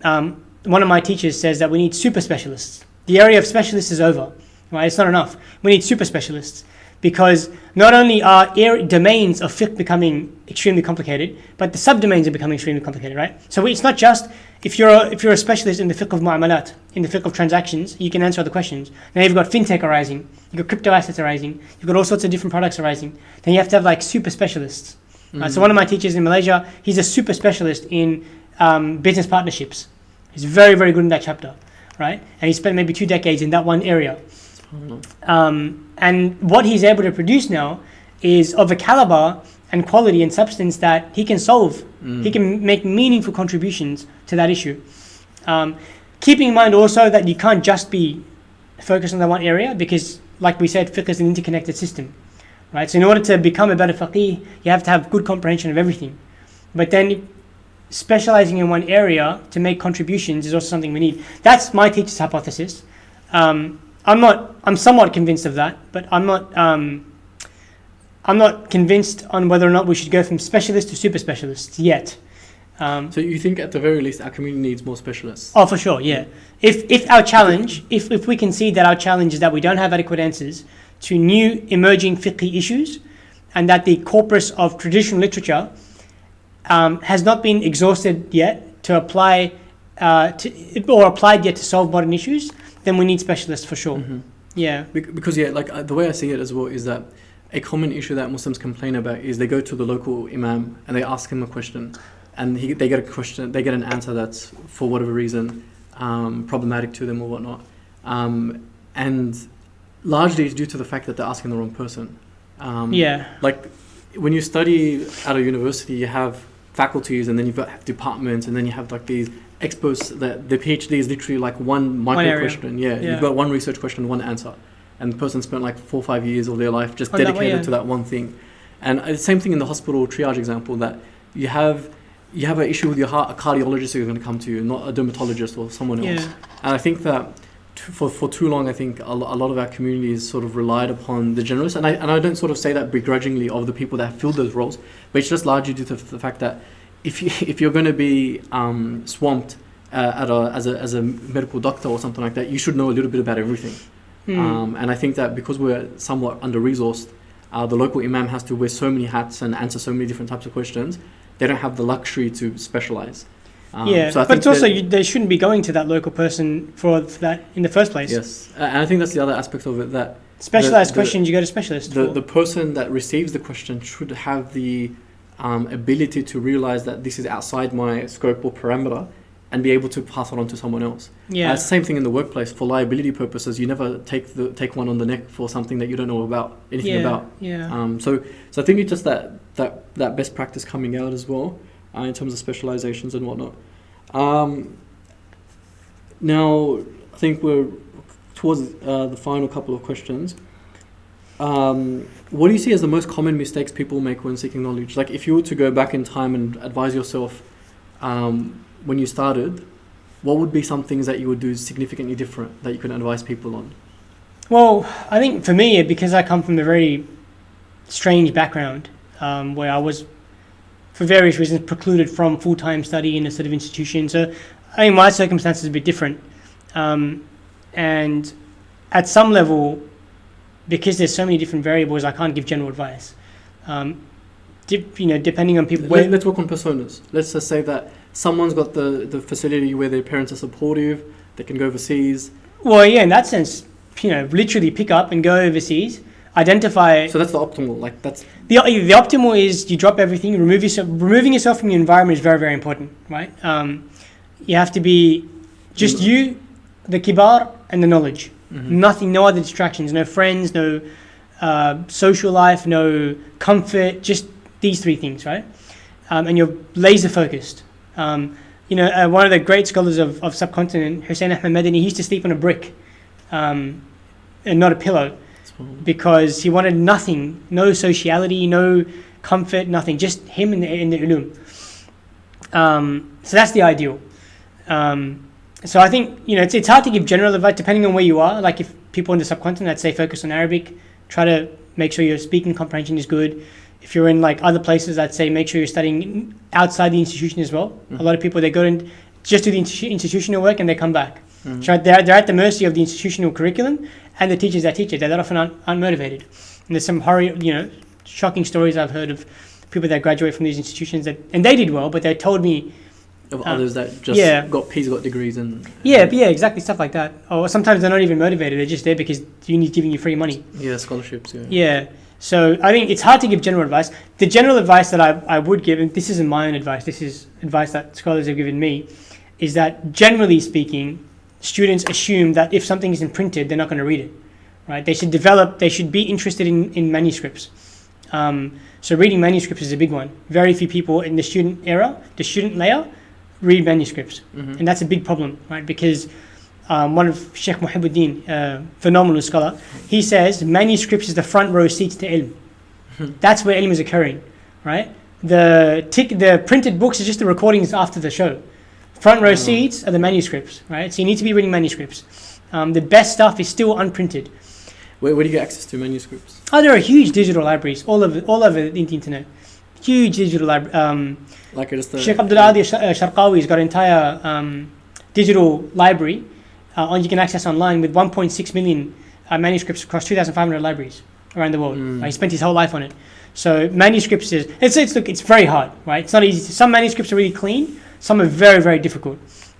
one of my teachers says that we need super specialists. The area of specialists is over, right? It's not enough. We need super specialists, because not only are domains of fiqh becoming extremely complicated, but the subdomains are becoming extremely complicated, right? So it's not just if you're a specialist in the fiqh of mu'amalat, in the fiqh of transactions, you can answer other questions. Now you've got fintech arising, you've got crypto assets arising, you've got all sorts of different products arising. Then you have to have like super specialists. Right? So one of my teachers in Malaysia, he's a super specialist in business partnerships. He's very, very good in that chapter, right? And he spent maybe 2 decades in that one area. And what he's able to produce now is of a caliber and quality and substance that he can solve. He can make meaningful contributions to that issue. Keeping in mind also that you can't just be focused on that one area, because like we said, fiqh is an interconnected system, right? So in order to become a better faqih, you have to have good comprehension of everything. But then specializing in one area to make contributions is also something we need. That's my teacher's hypothesis. I'm somewhat convinced of that, but I'm not convinced on whether or not we should go from specialist to super specialists yet. So you think at the very least our community needs more specialists? Oh, for sure, yeah. If our challenge, if we can see that our challenge is that we don't have adequate answers to new emerging fiqh issues, and that the corpus of traditional literature has not been exhausted yet to apply or applied yet to solve modern issues, then we need specialists for sure. Yeah. Because the way I see it as well is that a common issue that Muslims complain about is they go to the local imam and they ask him a question, and they get an answer that's for whatever reason problematic to them or whatnot, and largely it's due to the fact that they're asking the wrong person. Like when you study at a university, you have faculties, and then you've got departments, and then you have like these experts that the PhD is literally like one micro question. You've got one research question, one answer, and the person spent like 4 or 5 years of their life just dedicated to that one thing. And the same thing in the hospital triage example, that you have an issue with your heart, a cardiologist who's going to come to you, not a dermatologist or someone else. And I think that for too long, I think a lot of our communities sort of relied upon the generalists, and I don't sort of say that begrudgingly of the people that have filled those roles, but it's just largely due to the fact that if you're going to be swamped as a medical doctor or something like that, you should know a little bit about everything. And I think that because we're somewhat under-resourced, the local imam has to wear so many hats and answer so many different types of questions. They don't have the luxury to specialize. So but it's also they shouldn't be going to that local person for that in the first place. Yes, and I think that's the other aspect of it, that specialized questions you go to specialists. The person that receives the question should have the ability to realize that this is outside my scope or parameter, and be able to pass it on to someone else. It's the same thing in the workplace. For liability purposes, you never take one on the neck for something that you don't know anything about. So I think it's just that best practice coming out as well, in terms of specializations and whatnot. Now I think we're towards the final couple of questions. What do you see as the most common mistakes people make when seeking knowledge? Like if you were to go back in time and advise yourself when you started, what would be some things that you would do significantly different that you can advise people on? Well, I think for me, because I come from a very strange background, where I was, for various reasons, precluded from full-time study in a sort of institution. So I think my circumstances are a bit different. And at some level, because there's so many different variables, I can't give general advice. Depending on people. Let's work on personas. Let's just say that someone's got the facility where their parents are supportive, they can go overseas. Well, yeah, in that sense, literally pick up and go overseas. identify. So that's the optimal. Like that's The optimal is you drop everything, remove yourself. Removing yourself from your environment is very, very important, right? You have to be just you, the kibar, and the knowledge. Nothing, no other distractions, no friends, no social life, no comfort, just these three things, right? And you're laser focused. One of the great scholars of subcontinent, Hussein Ahmed Madani, he used to sleep on a brick and not a pillow because he wanted nothing, no sociality, no comfort, nothing, just him in the ulum. So that's the ideal. So I think, it's hard to give general advice depending on where you are. Like if people in the subcontinent, I'd say focus on Arabic, try to make sure your speaking comprehension is good. If you're in like other places, I'd say make sure you're studying outside the institution as well. A lot of people, they go and just do the institutional work and they come back. So they're at the mercy of the institutional curriculum and the teachers that teach it. They're often unmotivated. And there's some shocking stories I've heard of people that graduate from these institutions and they did well, but they told me of others that just got degrees and exactly, stuff like that. Or sometimes they're not even motivated, they're just there because uni's giving you free money. Scholarships. So I think it's hard to give general advice. The general advice that I would give, and this isn't my own advice, this is advice that scholars have given me, is that generally speaking, students assume that if something isn't printed, they're not going to read it, right? They should be interested in manuscripts. So reading manuscripts is a big one. Very few people in the student layer, read manuscripts. And that's a big problem, right? Because one of Sheikh Muhibbuddin, phenomenal scholar, he says manuscripts is the front row seats to ilm. That's where ilm is occurring, right? The printed books are just the recordings after the show. Front row seats are the manuscripts, right? So you need to be reading manuscripts. The best stuff is still unprinted. Where do you get access to manuscripts? There are huge digital libraries all over the internet. Huge digital library. Sheikh Abdul Adi Sharqawi's got an entire digital library you can access online with 1.6 million manuscripts across 2,500 libraries around the world. He spent his whole life on it. So manuscripts it's very hard, right? It's not easy. Some manuscripts are really clean. Some are very, very difficult.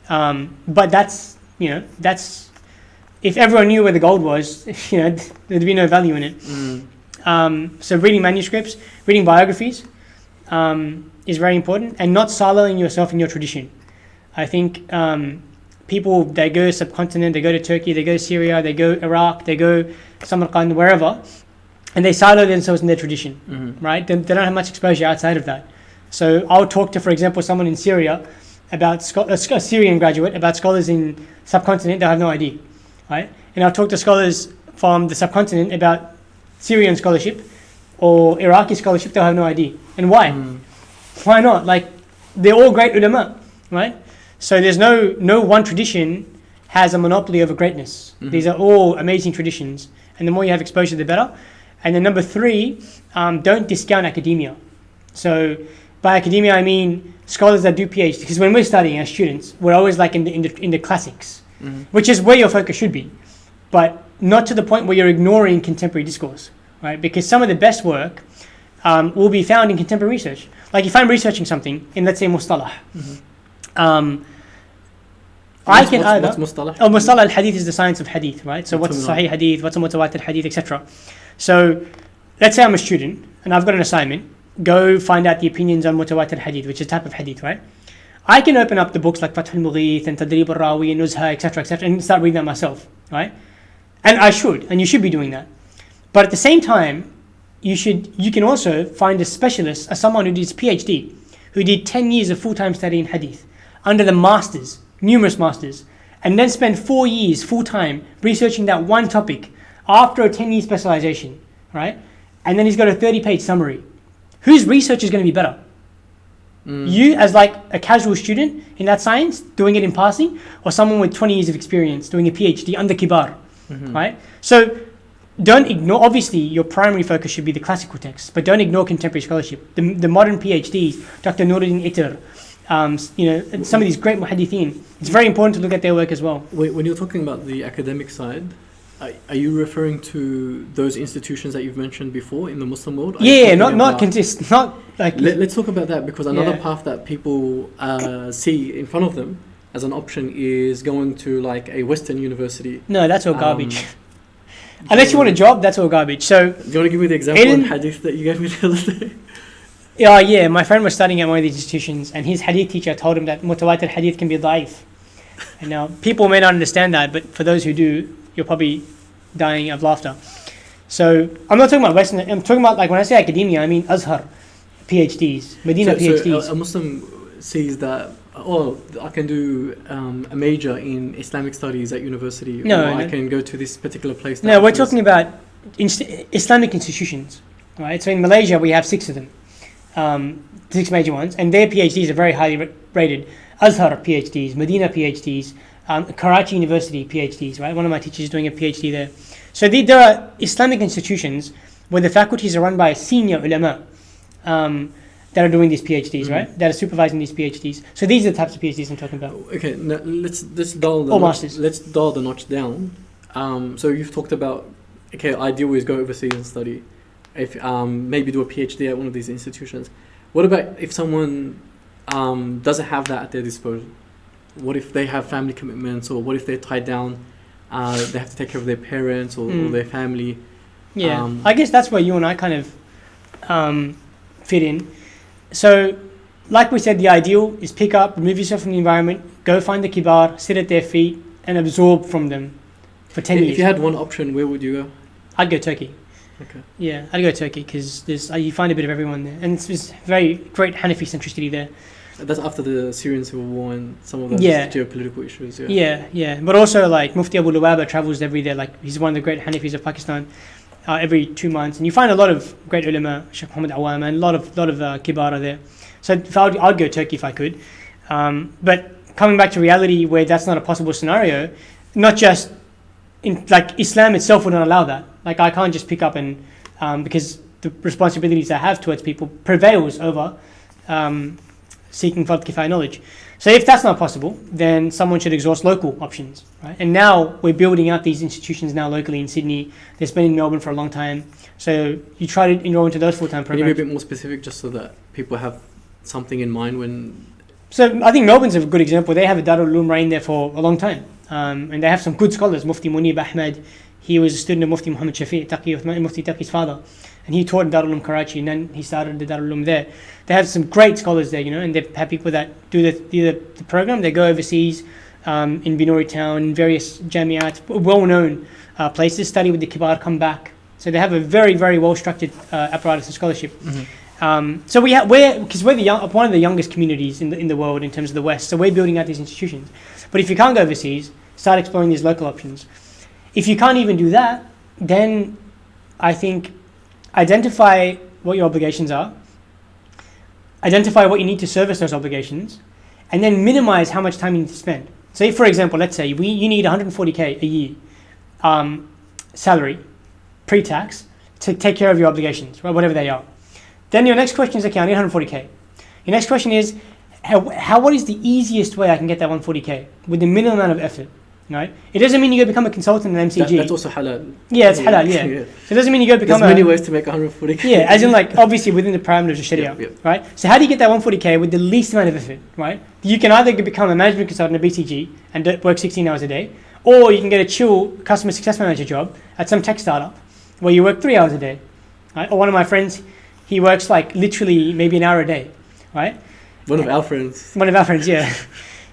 But that's if everyone knew where the gold was, there'd be no value in it. So reading manuscripts, reading biographies is very important, and not siloing yourself in your tradition. I think people, they go subcontinent, they go to Turkey, they go to Syria, they go Iraq, they go Samarkand, wherever, and they silo themselves in their tradition, right? They don't have much exposure outside of that. So I'll talk to, for example, someone in Syria about a Syrian graduate about scholars in subcontinent. They'll have no idea, right? And I'll talk to scholars from the subcontinent about Syrian scholarship or Iraqi scholarship. They'll have no idea. And why? Why not? Like, they're all great ulama, right? So there's no one tradition has a monopoly over greatness. These are all amazing traditions, and the more you have exposure, the better. And then number 3, don't discount academia. So by academia, I mean scholars that do PhD. Because when we're studying as students, we're always like in the classics, which is where your focus should be, but not to the point where you're ignoring contemporary discourse, right? Because some of the best work will be found in contemporary research. Like if I'm researching something in, let's say, mustalah, What's mustalah? Mustalah al-hadith is the science of hadith, right? So what's sahih hadith, what's a mutawatir hadith, etc. So let's say I'm a student and I've got an assignment. Go find out the opinions on mutawatir hadith, which is a type of hadith, right? I can open up the books like Fath al-Mughith and Tadrib al-Rawi and Nuzha, etc., and start reading that myself, right? And I should, and you should be doing that. But at the same time, you can also find a specialist, as someone who did his PhD, who did 10 years of full-time study in hadith, under the masters, numerous masters, and then spend 4 years full-time researching that one topic after a 10-year specialisation, right? And then he's got a 30-page summary. Whose research is going to be better? You as like a casual student in that science, doing it in passing, or someone with 20 years of experience doing a PhD under kibar, right? So don't ignore, obviously your primary focus should be the classical texts, but don't ignore contemporary scholarship. The modern PhDs, Dr. Nuruddin Itter, and some of these great muhaddithin, it's very important to look at their work as well. When you're talking about the academic side, are you referring to those institutions that you've mentioned before in the Muslim world? Not like... Let's talk about that, because another path that people see in front of them as an option is going to like a Western university. No, that's all garbage. Unless you want a job, that's all garbage. So, do you want to give me the example in hadith that you gave me the other day? Yeah, my friend was studying at one of these institutions, and his hadith teacher told him that mutawatir hadith can be da'if. And now, people may not understand that, but for those who do, you're probably dying of laughter. So, I'm not talking about Western, I'm talking about, like, when I say academia, I mean Azhar, PhDs, Medina PhDs. So a Muslim sees that, I can do a major in Islamic studies at university, or I can go to this particular place. No, we're talking about Islamic institutions, right? So in Malaysia, we have 6 of them, 6 major ones, and their PhDs are very highly rated. Azhar PhDs, Medina PhDs, Karachi University PhDs, right? One of my teachers is doing a PhD there. So there are Islamic institutions where the faculties are run by senior ulama that are doing these PhDs, right? That are supervising these PhDs. So these are the types of PhDs I'm talking about. Okay, now let's dial the notch down. So you've talked about, ideal is go overseas and study. If maybe do a PhD at one of these institutions. What about if someone doesn't have that at their disposal? What if they have family commitments, or what if they're tied down? They have to take care of their parents or their family. Yeah, I guess that's where you and I kind of fit in. So, like we said, the ideal is pick up, remove yourself from the environment, go find the kibar, sit at their feet, and absorb from them for 10 years. If you had one option, where would you go? I'd go Turkey. Okay. Yeah, I'd go Turkey because you find a bit of everyone there, and it's very great Hanafi centricity there. That's after the Syrian civil war and some of those geopolitical issues. Yeah. But also, like, Mufti Abu Luwaba travels every day. Like, he's one of the great Hanafis of Pakistan. Every 2 months, and you find a lot of great ulama, Sheikh Muhammad Awam, and a lot of kibara there. So I'd go Turkey if I could. But coming back to reality, where that's not a possible scenario, not just in, like, Islam itself would not allow that. Like, I can't just pick up and because the responsibilities I have towards people prevails over seeking fard kifaya knowledge. So if that's not possible, then someone should exhaust local options, right? And now we're building out these institutions now locally in Sydney. They've been in Melbourne for a long time. So you try to enroll into those full-time programs. Can you be a bit more specific just so that people have something in mind when... So I think Melbourne's a good example. They have a Darul Uloom reign there for a long time. And they have some good scholars. Mufti Munib Ahmed, he was a student of Mufti Muhammad Shafi, Mufti Taqi's father. And he taught in Darul Uloom Karachi, and then he started the Darul Uloom there. They have some great scholars there, and they have people that do the program. They go overseas in Binori Town, in various jamiat, well-known places, study with the kibar, come back. So they have a very, very well-structured apparatus of scholarship. So we're one of the youngest communities in the world in terms of the West. So we're building out these institutions. But if you can't go overseas, start exploring these local options. If you can't even do that, then I think identify what your obligations are, identify what you need to service those obligations, and then minimize how much time you need to spend. So if, for example, let's say you need 140k a year salary, pre-tax, to take care of your obligations, right, whatever they are. Then your next question is, okay, I need 140k. Your next question is, what is the easiest way I can get that 140k with the minimum amount of effort? Right? It doesn't mean you go become a consultant in MCG. That's also halal. Yeah, it's halal, yeah. So it doesn't mean you go become There's many ways to make 140k. Yeah, as in, like, obviously within the parameters of Sharia, right? So how do you get that 140k with the least amount of effort, right? You can either become a management consultant at BCG and work 16 hours a day, or you can get a chill customer success manager job at some tech startup where you work 3 hours a day, right? Or one of my friends, he works like literally maybe an hour a day, right? One of our friends, yeah.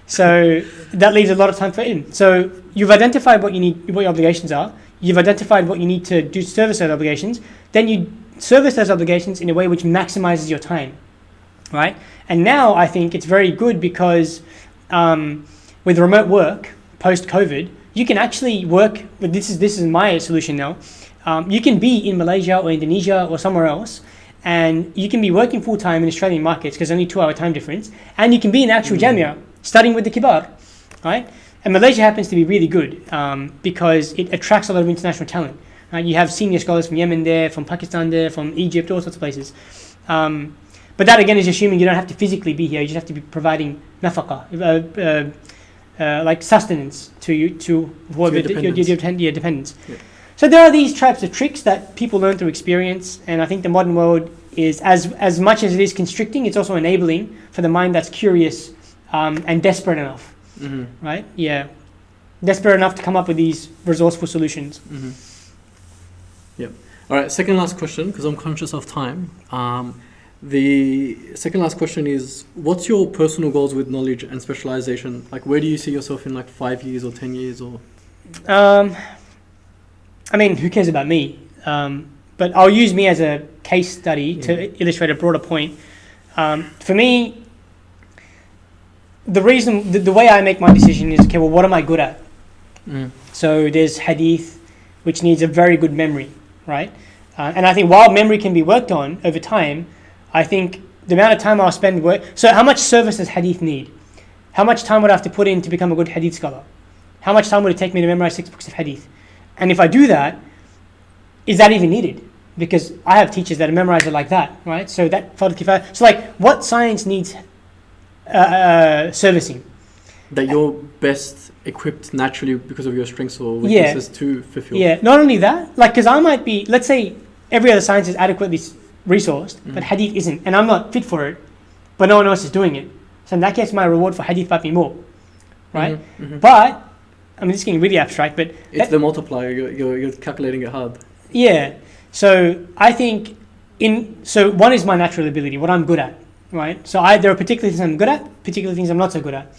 So that leaves a lot of time for him. So you've identified what your obligations are. You've identified what you need to do to service those obligations. Then you service those obligations in a way which maximizes your time, right? And now I think it's very good because with remote work post-COVID, you can actually work. This is my solution now. You can be in Malaysia or Indonesia or somewhere else, and you can be working full-time in Australian markets because only 2-hour time difference, and you can be in actual jamia studying with the kibar, right? And Malaysia happens to be really good because it attracts a lot of international talent. Right? You have senior scholars from Yemen there, from Pakistan there, from Egypt, all sorts of places. But that again is assuming you don't have to physically be here. You just have to be providing nafaqah, like sustenance to your dependents. Yeah. So there are these types of tricks that people learn through experience, and I think the modern world is as much as it is constricting, it's also enabling for the mind that's curious and desperate enough, right? Yeah, desperate enough to come up with these resourceful solutions. Yep. All right, second last question, because I'm conscious of time. The second last question is, what's your personal goals with knowledge and specialization? Like, where do you see yourself in like 5 years or 10 years or? I mean, who cares about me? But I'll use me as a case study to illustrate a broader point. For me, the reason, the way I make my decision is, okay, well, what am I good at? So there's hadith, which needs a very good memory, right? And I think while memory can be worked on over time, I think the amount of time I'll spend so how much service does hadith need? How much time would I have to put in to become a good hadith scholar? How much time would it take me to memorize 6 books of hadith? And if I do that, is that even needed? Because I have teachers that memorize it like that, right? So that fard kifaya. So like, what science needs servicing? That you're best equipped naturally because of your strengths or weaknesses to fulfill. Yeah, not only that, like, because I might be, let's say every other science is adequately resourced, but hadith isn't, and I'm not fit for it, but no one else is doing it. So in that case, my reward for hadith might be more, right? But, I mean, this is getting really abstract, but... It's the multiplier, you're calculating it hard. Yeah, so I think, so one is my natural ability, what I'm good at, right? So there are particular things I'm good at, particular things I'm not so good at.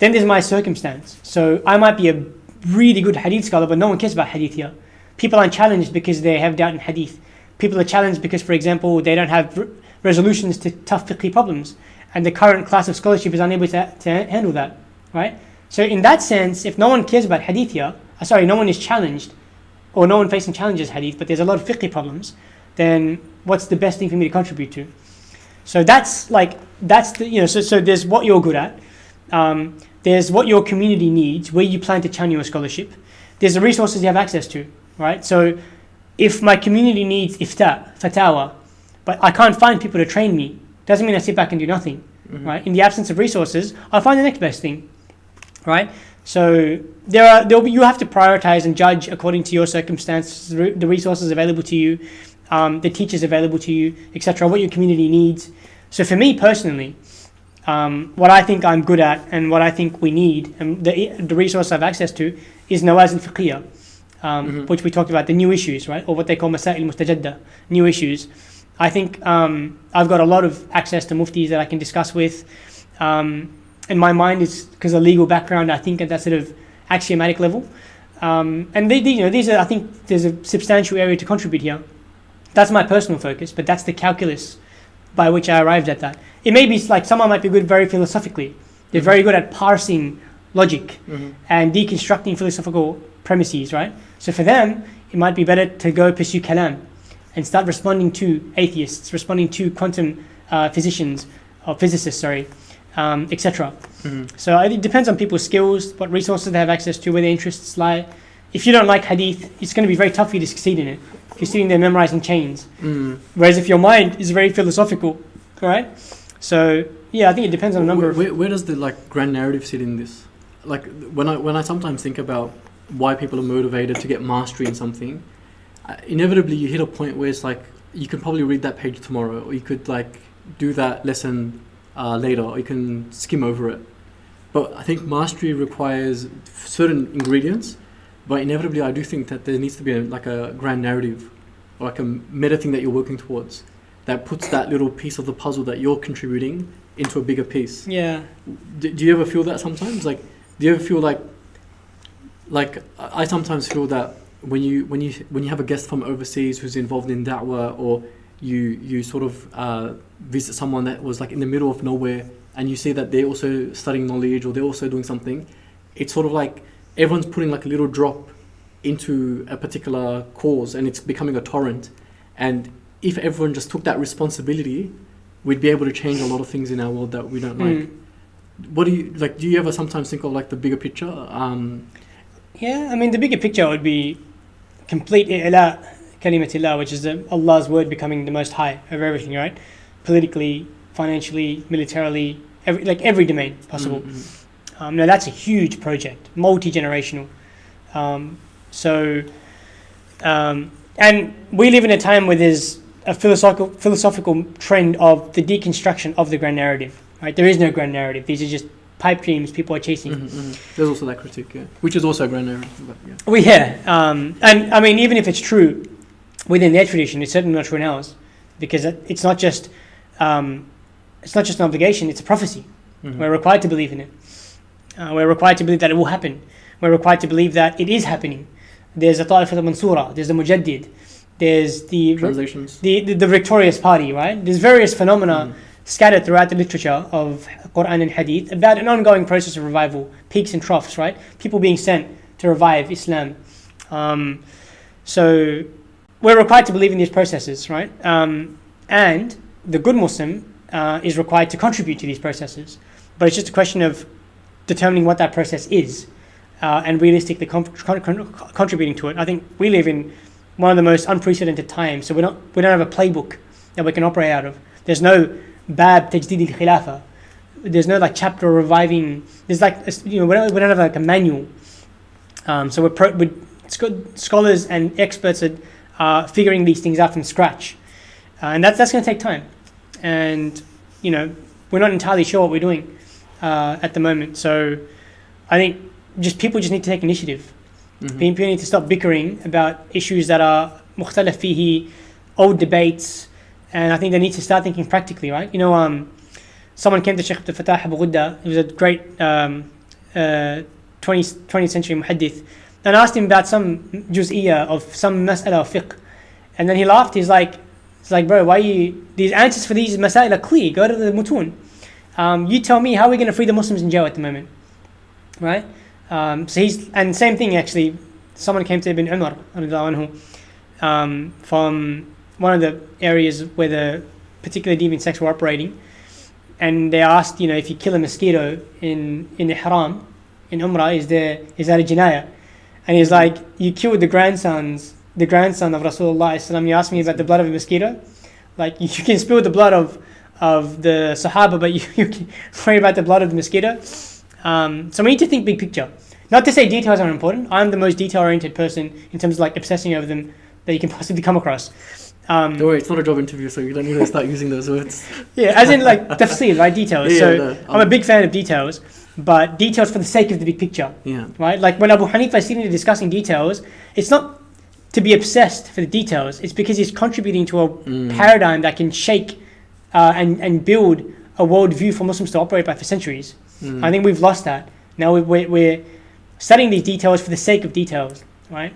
Then there's my circumstance. So I might be a really good hadith scholar, but no one cares about hadith here. People aren't challenged because they have doubt in hadith. People are challenged because, for example, they don't have resolutions to tough fiqh problems. And the current class of scholarship is unable to handle that, right? So in that sense, if no one cares about hadith here, no one is challenged, or no one facing challenges hadith, but there's a lot of fiqh problems, then what's the best thing for me to contribute to? So that's the, so there's what you're good at. There's what your community needs, where you plan to channel your scholarship. There's the resources you have access to, right? So if my community needs fatawa, but I can't find people to train me, doesn't mean I sit back and do nothing, right? In the absence of resources, I'll find the next best thing, right? So you have to prioritize and judge according to your circumstances, the resources available to you, the teachers available to you, etc., what your community needs. So for me personally, what I think I'm good at and what I think we need, and the resource I have access to, is nawazil fiqhiyya, which we talked about, the new issues, right? Or what they call masail mustajadda, new issues. I think I've got a lot of access to muftis that I can discuss with. And my mind is, because of legal background, I think at that sort of axiomatic level. And these are, I think there's a substantial area to contribute here. That's my personal focus, but that's the calculus by which I arrived at that. It may be like someone might be good very philosophically. They're very good at parsing logic and deconstructing philosophical premises, right? So for them, it might be better to go pursue kalam and start responding to atheists, responding to quantum physicists, etc. So it depends on people's skills, what resources they have access to, where their interests lie. If you don't like hadith, it's going to be very tough for you to succeed in it. If you're sitting there memorizing chains. Whereas if your mind is very philosophical, right? So yeah, I think it depends on a number of... Where does the grand narrative sit in this? Like when I sometimes think about why people are motivated to get mastery in something, inevitably you hit a point where it's like you can probably read that page tomorrow, or you could do that lesson later, or you can skim over it. But I think mastery requires certain ingredients, but inevitably I do think that there needs to be a grand narrative, or like a meta thing that you're working towards, that puts that little piece of the puzzle that you're contributing into a bigger piece. Yeah. Do you ever feel that sometimes? Do you ever feel like I sometimes feel that when you have a guest from overseas who's involved in da'wah, or you sort of visit someone that was in the middle of nowhere, and you see that they're also studying knowledge, or they're also doing something, it's sort of like everyone's putting a little drop into a particular cause, and it's becoming a torrent. And if everyone just took that responsibility, we'd be able to change a lot of things in our world that we don't like. What do you do you ever sometimes think of the bigger picture? Yeah, I mean, the bigger picture would be complete i'la kalimatillah, which is Allah's word becoming the most high over everything, right? Politically, financially, militarily, every domain possible. Now that's a huge project, multi-generational. And we live in a time where there's a philosophical trend of the deconstruction of the grand narrative, right? There is no grand narrative. These are just pipe dreams people are chasing. There's also that critique, which is also a grand narrative. But, and I mean, even if it's true, within their tradition. It's certainly not true in ours, because it's not just an obligation; it's a prophecy. We're required to believe in it. We're required to believe that it will happen. We're required to believe that it is happening. There's a Ta'ifat al-Mansura, there's the Mujaddid, there's the victorious party, right? There's various phenomena scattered throughout the literature of Quran and Hadith about an ongoing process of revival, peaks and troughs, right? People being sent to revive Islam. So we're required to believe in these processes, right? And the good Muslim is required to contribute to these processes. But it's just a question of determining what that process is and realistically contributing to it. I think we live in one of the most unprecedented times, so we don't have a playbook that we can operate out of. There's no bab tajdid al-khilafa. There's no like chapter reviving. There's like, we don't have like a manual. So we're scholars and experts at figuring these things out from scratch, and that's going to take time. And we're not entirely sure what we're doing at the moment. So I think people just need to take initiative. People need to stop bickering about issues that are mukhtalaf fihi, old debates, and I think they need to start thinking practically, right? Someone came to Shaykh Abdul Fattah Abu Ghudda, he was a great 20th century muhaddith, and asked him about some juz'iyah of some mas'ala of fiqh, and then he laughed. He's like, bro, why these answers for these masail are clear, go to the mutun. You tell me, how are we going to free the Muslims in jail at the moment, right? And same thing actually, someone came to Ibn Umar from one of the areas where the particular deviant sects were operating, and they asked, if you kill a mosquito in ihram, in Umrah, is that a jinayah? And he's like, you killed the grandson of Rasulullah, you asked me about the blood of a mosquito? Like, you can spill the blood of the Sahaba, but you can worry about the blood of the mosquito? So we need to think big picture. Not to say details are important. I'm the most detail-oriented person in terms of like obsessing over them that you can possibly come across. Don't worry, it's not a job interview, so you don't need to start using those words. Yeah, as in like tafsir, right? Details. I'm a big fan of details, but details for the sake of the big picture. Yeah. Right? Like when Abu Hanifa is sitting there discussing details, it's not to be obsessed for the details. It's because he's contributing to a paradigm that can shake and build a worldview for Muslims to operate by for centuries. I think we've lost that. Now we're studying these details for the sake of details, right?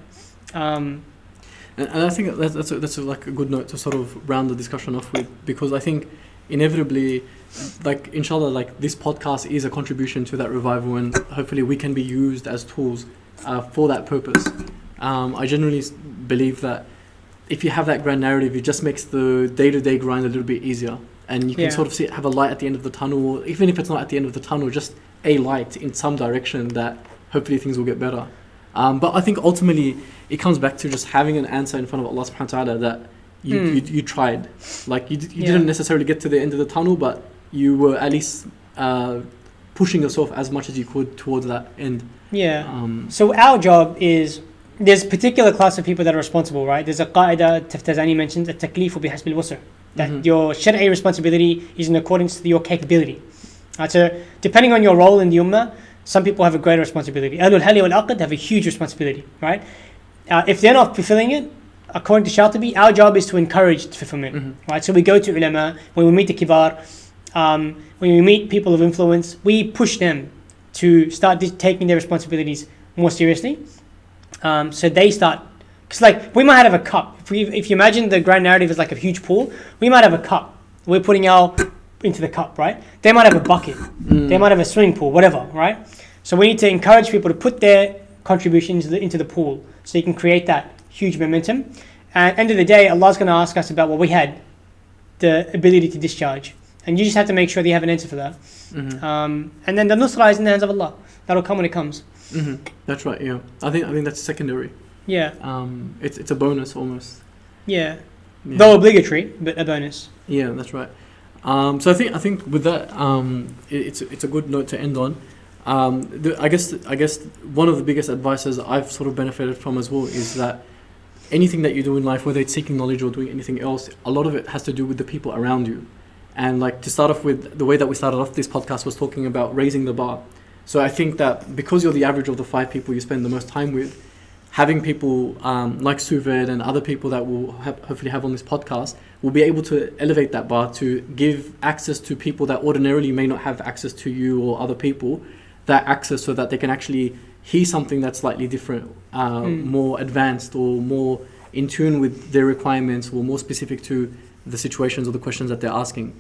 And I think that's like a good note to sort of round the discussion off with, because I think inevitably, like inshallah, like this podcast is a contribution to that revival, and hopefully we can be used as tools for that purpose. I generally believe that if you have that grand narrative, it just makes the day-to-day grind a little bit easier, and you can sort of have a light at the end of the tunnel, or even if it's not at the end of the tunnel, just a light in some direction that hopefully things will get better. But I think ultimately it comes back to just having an answer in front of Allah subhanahu wa ta'ala that you tried. Like you didn't necessarily get to the end of the tunnel, but you were at least pushing yourself as much as you could towards that end. Yeah. So our job is, there's a particular class of people that are responsible, right? There's a aqeedah Taftazani mentions, التكليف بحسب الوسع, that your shari'i responsibility is in accordance to your capability. So depending on your role in the ummah, some people have a greater responsibility. Ahlul Hali wal Aqd have a huge responsibility, right? If they're not fulfilling it, according to Shatibi, our job is to encourage fulfillment, right? So we go to ulama, when we meet the kibar, when we meet people of influence, we push them to start taking their responsibilities more seriously. So they start, because like we might have a cup. If you imagine the grand narrative is like a huge pool, we might have a cup. We're putting our into the cup, right? They might have a bucket. They might have a swimming pool, whatever, right? So we need to encourage people to put their contributions into the pool, so you can create that huge momentum. And at the end of the day, Allah's going to ask us about what we had the ability to discharge, and you just have to make sure that you have an answer for that. And then the nusra is in the hands of Allah. That'll come when it comes. That's right. Yeah, I think that's secondary. Yeah. It's a bonus almost. Yeah. Though obligatory, but a bonus. Yeah, that's right. So I think with that, it's a good note to end on. I guess one of the biggest advices I've sort of benefited from as well is that anything that you do in life, whether it's seeking knowledge or doing anything else, a lot of it has to do with the people around you. And like to start off with, the way that we started off this podcast was talking about raising the bar. So I think that because you're the average of the 5 people you spend the most time with, having people like Suved and other people that we'll hopefully have on this podcast will be able to elevate that bar to give access to people that ordinarily may not have access to you or other people, that access so that they can actually hear something that's slightly different, more advanced or more in tune with their requirements or more specific to the situations or the questions that they're asking.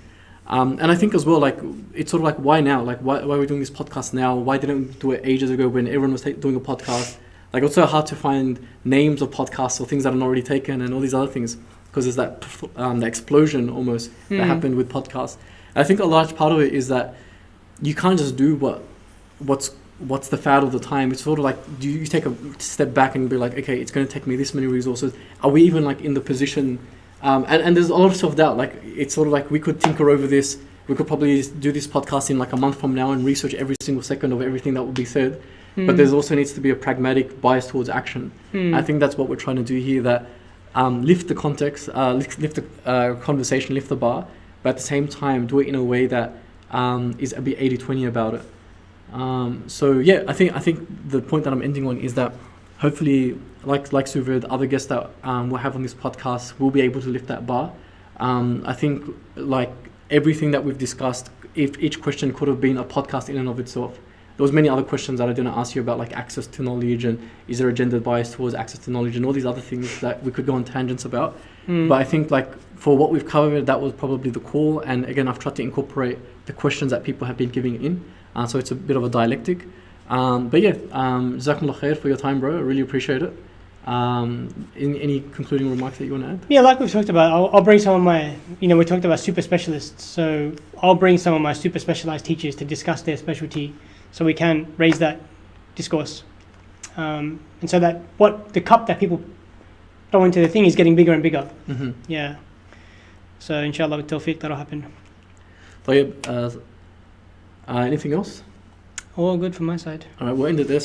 And I think as well, like, it's sort of like, why now? Like, why are we doing this podcast now? Why didn't we do it ages ago when everyone was doing a podcast? Like, it's so hard to find names of podcasts or things that are not already taken and all these other things, because there's that the explosion almost that happened with podcasts. And I think a large part of it is that you can't just do what's the fad of the time. It's sort of like, do you take a step back and be like, okay, it's going to take me this many resources. Are we even like in the position? And there's a lot of self-doubt. Like, it's sort of like we could tinker over this. We could probably do this podcast in like a month from now and research every single second of everything that will be said. But there's also needs to be a pragmatic bias towards action. I think that's what we're trying to do here, that lift the context, lift the conversation, lift the bar, but at the same time do it in a way that is a bit 80-20 about it. So yeah, I think the point that I'm ending on is that hopefully, like Suved, other guests that we'll have on this podcast will be able to lift that bar. I think like everything that we've discussed, if each question could have been a podcast in and of itself. There was many other questions that I didn't ask you about, like access to knowledge and is there a gender bias towards access to knowledge and all these other things that we could go on tangents about. But I think like for what we've covered, that was probably the core. And again, I've tried to incorporate the questions that people have been giving in. So it's a bit of a dialectic. But yeah, Jazakumullah khair for your time, bro. I really appreciate it. Any concluding remarks that you want to add? Yeah, like we've talked about, I'll bring some of my, we talked about super specialists. So I'll bring some of my super specialised teachers to discuss their specialty, so we can raise that discourse. And so that the cup that people throw into the thing is getting bigger and bigger. Yeah. So inshallah with tawfiq, that'll happen. Anything else? All good from my side. All right, we'll end it there.